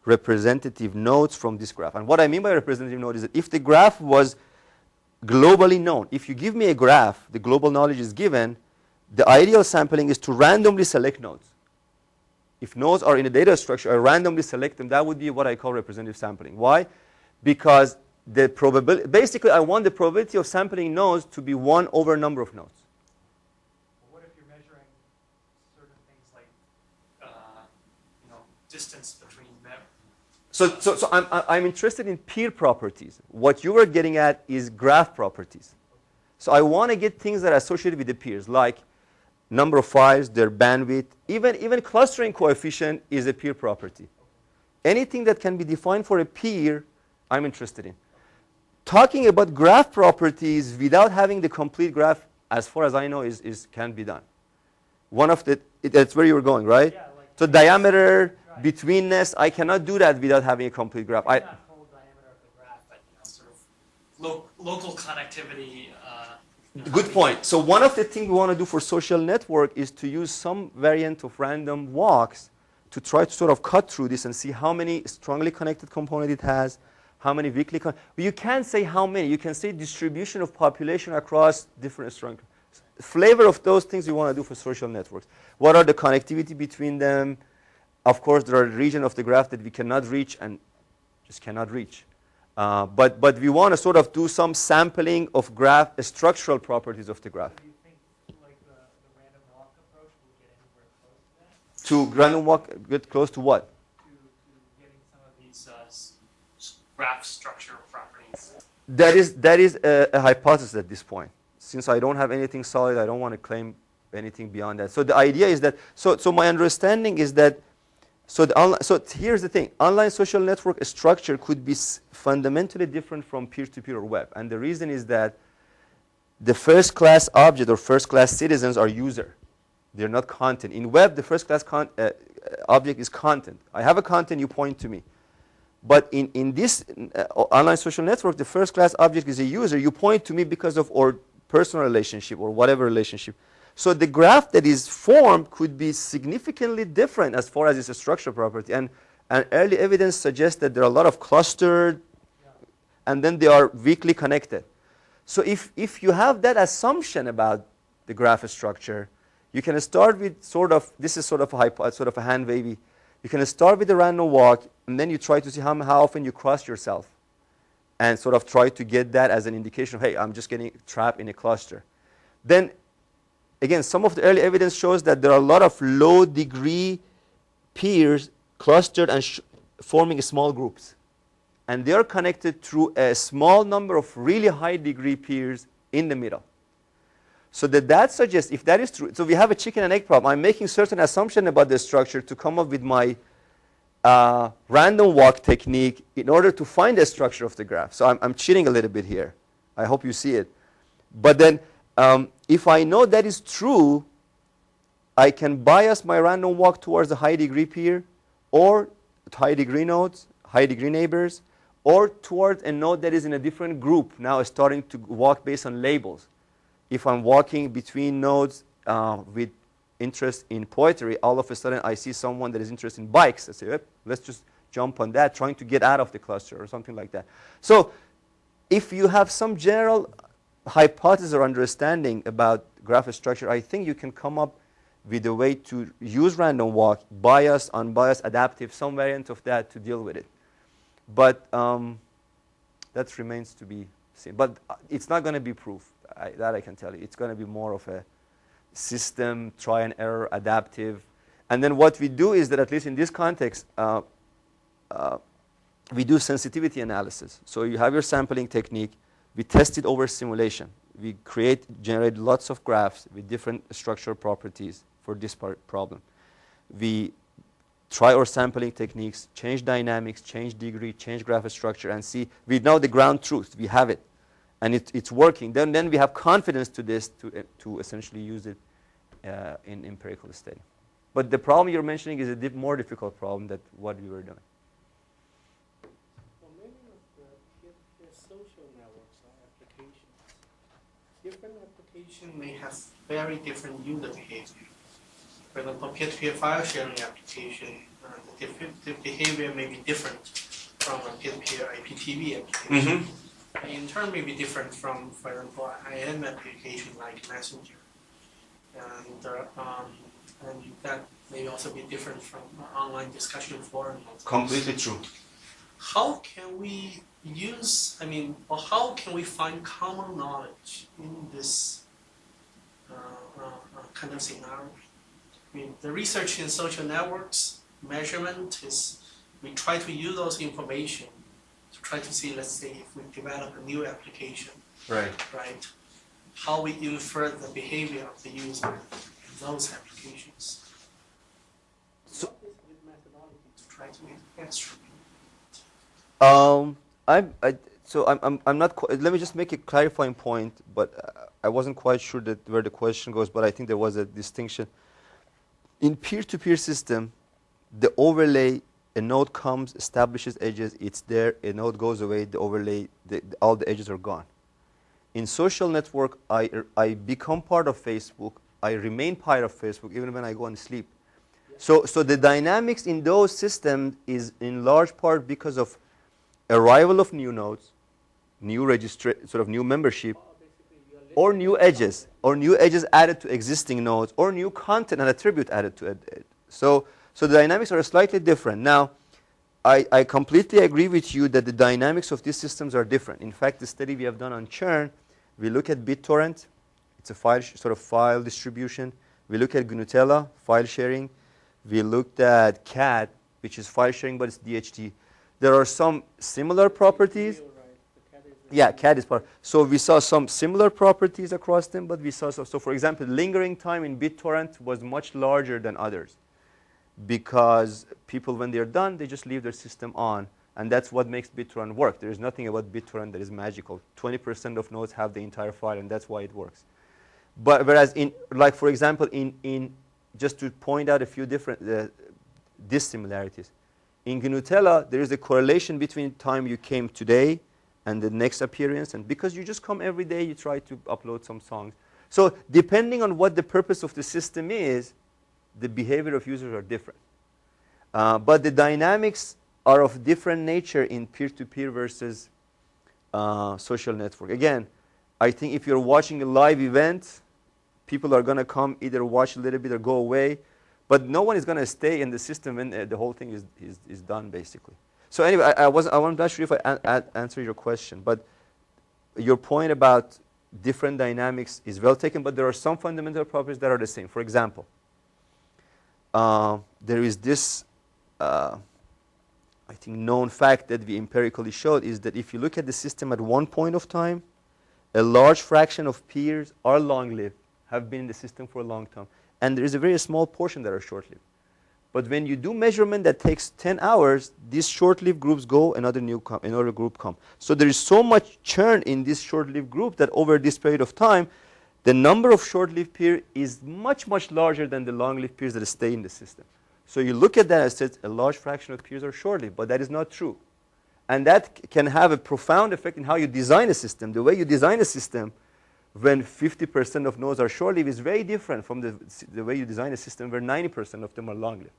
representative nodes from this graph. And what I mean by representative node is that if the graph was globally known, if you give me a graph, the global knowledge is given, the ideal sampling is to randomly select nodes. If nodes are in a data structure, I randomly select them. That would be what I call representative sampling. Why? Because the probability, basically I want the probability of sampling nodes to be 1 over number of nodes. What if you're measuring certain things like distance between them? So I'm interested in peer properties. What you were getting at is graph properties. So I want to get things that are associated with the peers, like number of files, their bandwidth, even clustering coefficient is a peer property. Anything that can be defined for a peer, I'm interested in. Talking about graph properties without having the complete graph, as far as I know, can be done. That's where you were going, right? Yeah, like so diameter, right. Betweenness, I cannot do that without having a complete graph. Not whole diameter of the graph, but sort of local connectivity. Good point. So one of the things we want to do for social network is to use some variant of random walks to try to sort of cut through this and see how many strongly connected components it has, how many weakly connected. But you can't say how many. You can say distribution of population across different structures. flavor of those things you want to do for social networks. What are the connectivity between them? Of course, there are regions of the graph that we cannot reach and just cannot reach. But we want to sort of do some sampling of graph structural properties of the graph. Do you think like the random walk approach will get anywhere close to that? To random walk, get close to what? To getting some of these graph structure properties. That is a hypothesis at this point. Since I don't have anything solid, I don't want to claim anything beyond that. So the idea is that, so my understanding is that, so here's the thing. Online social network structure could be fundamentally different from peer-to-peer or web. And the reason is that the first-class object or first-class citizens are user. They're not content. In web, the first-class object is content. I have a content, you point to me. But in this online social network, the first-class object is a user. You point to me because of our personal relationship or whatever relationship. So the graph that is formed could be significantly different as far as its structural property. And early evidence suggests that there are a lot of clustered, and then they are weakly connected. So if you have that assumption about the graph structure, you can start with sort of, this is sort of a hand wavy. You can start with a random walk, and then you try to see how often you cross yourself, and sort of try to get that as an indication of, hey, I'm just getting trapped in a cluster. Then, again, some of the early evidence shows that there are a lot of low-degree peers clustered and forming small groups. And they are connected through a small number of really high-degree peers in the middle. So that suggests, if that is true, so we have a chicken and egg problem. I'm making certain assumption about the structure to come up with my random walk technique in order to find the structure of the graph. So I'm cheating a little bit here. I hope you see it. But then if I know that is true, I can bias my random walk towards a high-degree peer or high-degree nodes, high-degree neighbors, or towards a node that is in a different group, now starting to walk based on labels. If I'm walking between nodes with interest in poetry, all of a sudden I see someone that is interested in bikes. I say, yep, let's just jump on that, trying to get out of the cluster or something like that. So if you have some general hypothesis or understanding about graph structure, I think you can come up with a way to use random walk, biased, unbiased, adaptive, some variant of that to deal with it. But that remains to be seen. But it's not going to be proof. That I can tell you. It's going to be more of a system, try and error, adaptive. And then what we do is that, at least in this context, we do sensitivity analysis. So you have your sampling technique. We test it over simulation. We generate lots of graphs with different structural properties for this problem. We try our sampling techniques, change dynamics, change degree, change graph structure, and see. We know the ground truth. We have it. And it's working. Then we have confidence to this to essentially use it in empirical study. But the problem you're mentioning is a more difficult problem than what we were doing. Well, many of the social networks are applications. Different applications may have very different user behavior. For example, peer-to-peer file sharing application, the behavior may be different from a peer-to-peer IPTV application. Mm-hmm. In turn, may be different from, for example, IM application like Messenger, and that may also be different from online discussion forum. Completely true. How can we use? Or how can we find common knowledge in this kind of scenario? The research in social networks measurement is we try to use those information to try to see, let's say, if we develop a new application, right? How we infer the behavior of the user in those applications. So, what is the methodology to try to make the best? I'm not. Let me just make a clarifying point, but I wasn't quite sure where the question goes. But I think there was a distinction. In peer-to-peer system, the overlay. A node comes, establishes edges, it's there, a node goes away, the overlay, all the edges are gone. In social network, I become part of Facebook, I remain part of Facebook even when I go and sleep. So the dynamics in those systems is in large part because of arrival of new nodes, new membership. Basically, you are or new edges added to existing nodes, or new content and attribute added to it. So the dynamics are slightly different. Now, I completely agree with you that the dynamics of these systems are different. In fact, the study we have done on churn, we look at BitTorrent. It's a file distribution. We look at GNUtella, file sharing. We looked at CAD, which is file sharing, but it's DHT. There are some similar properties. Yeah, CAD is part. So we saw some similar properties across them, but we saw, so for example, lingering time in BitTorrent was much larger than others, because people, when they're done, they just leave their system on, and that's what makes BitTorrent work. There is nothing about BitTorrent that is magical. 20% of nodes have the entire file, and that's why it works. But whereas like for example, in just to point out a few different dissimilarities, in GNUtella, there is a correlation between time you came today and the next appearance, and because you just come every day, you try to upload some songs. So depending on what the purpose of the system is, the behavior of users are different. But the dynamics are of different nature in peer-to-peer versus social network. Again, I think if you're watching a live event, people are going to come, either watch a little bit or go away, but no one is going to stay in the system when the whole thing is done, basically. So anyway, I'm not sure if I answered your question, but your point about different dynamics is well taken, but there are some fundamental properties that are the same. For example, there is this, I think, known fact that we empirically showed, is that if you look at the system at one point of time, a large fraction of peers are long-lived, have been in the system for a long time, and there is a very small portion that are short-lived. But when you do measurement that takes 10 hours, these short-lived groups go, another group come. So there is so much churn in this short-lived group that over this period of time, the number of short-lived peers is much, much larger than the long-lived peers that stay in the system. So you look at that and say a large fraction of peers are short-lived, but that is not true. And that can have a profound effect in how you design a system. The way you design a system when 50% of nodes are short-lived is very different from the way you design a system where 90% of them are long-lived.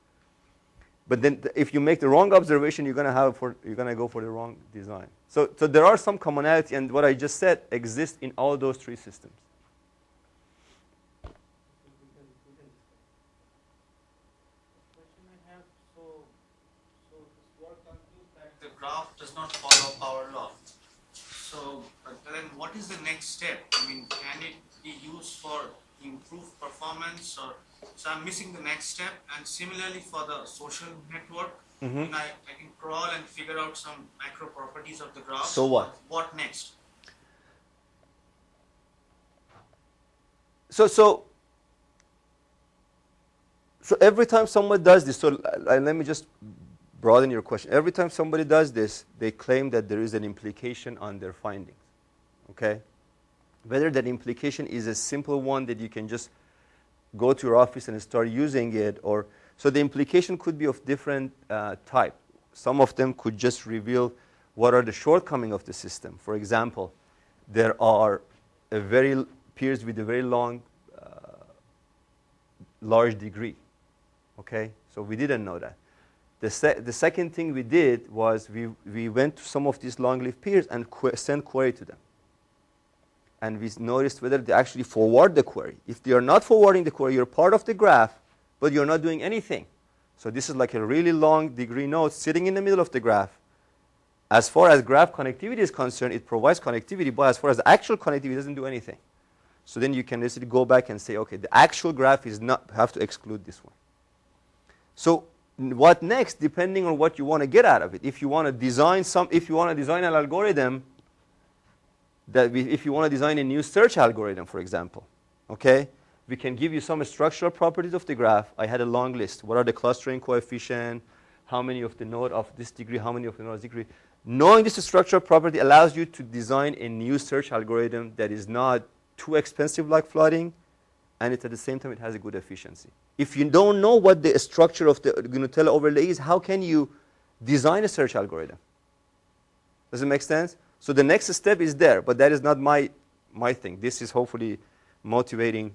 But then if you make the wrong observation, you're going to go for the wrong design. So there are some commonality, and what I just said exists in all those three systems. The graph does not follow power law. So then what is the next step? I mean, can it be used for improved performance, or so I'm missing the next step? And similarly for the social network, I can crawl and figure out some macro properties of the graph. So what? What next? So every time someone does this, so let me just broaden your question. Every time somebody does this, they claim that there is an implication on their findings. Okay? Whether that implication is a simple one that you can just go to your office and start using it, or so the implication could be of different type. Some of them could just reveal what are the shortcomings of the system. For example, there are peers with a very large degree. Okay, so we didn't know that. The second thing we did was we went to some of these long-lived peers and sent query to them. And we noticed whether they actually forward the query. If they are not forwarding the query, you're part of the graph, but you're not doing anything. So this is like a really long degree node sitting in the middle of the graph. As far as graph connectivity is concerned, it provides connectivity, but as far as actual connectivity, it doesn't do anything. So then you can basically go back and say, okay, the actual graph is not, have to exclude this one. So what next, depending on what you want to get out of it. If you want to design an algorithm, if you want to design a new search algorithm, for example, okay, we can give you some structural properties of the graph. I had a long list. What are the clustering coefficient? How many of the node of this degree? How many of the node of this degree? Knowing this structural property allows you to design a new search algorithm that is not too expensive like flooding, and at the same time it has a good efficiency. If you don't know what the structure of the GNUtella overlay is, how can you design a search algorithm? Does it make sense? So the next step is there, but that is not my thing. This is hopefully motivating.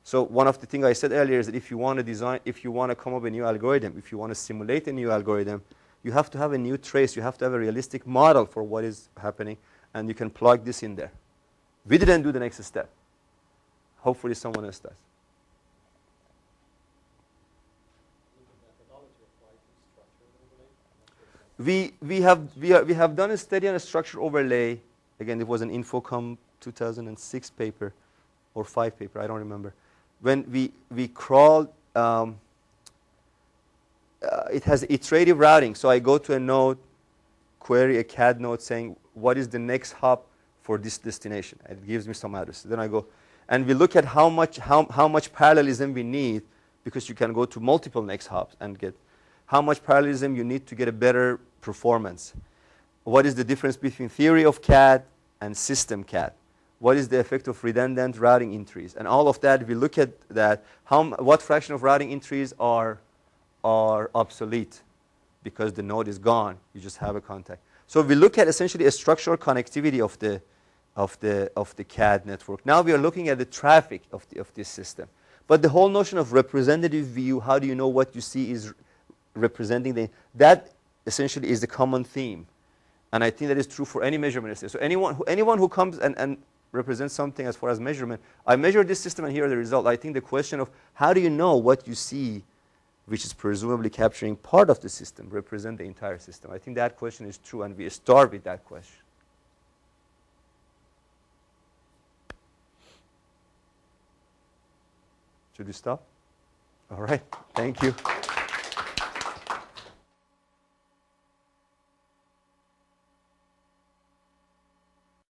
So one of the things I said earlier is that if you want to come up with a new algorithm, if you want to simulate a new algorithm, you have to have a new trace. You have to have a realistic model for what is happening, and you can plug this in there. We didn't do the next step. Hopefully someone else does. We have done a study on a structure overlay. Again, it was an Infocom 2006 paper or 5 paper, I don't remember. When we crawled, it has iterative routing. So I go to a node, query a CAD node saying, what is the next hop for this destination? And it gives me some address. Then I go, and we look at how much parallelism we need, because you can go to multiple next hops and get how much parallelism you need to get a better performance. What is the difference between theory of CAD and system CAD? What is the effect of redundant routing entries? And all of that, we look at that, what fraction of routing entries are obsolete because the node is gone. You just have a contact. So we look at essentially a structural connectivity of the CAD network. Now we are looking at the traffic of this system. But the whole notion of representative view, how do you know what you see is representing that essentially is the common theme. And I think that is true for any measurement system. So anyone who comes and represents something as far as measurement, I measure this system and here are the results. I think the question of how do you know what you see, which is presumably capturing part of the system, represent the entire system? I think that question is true, and we start with that question. Should we stop? All right. Thank you.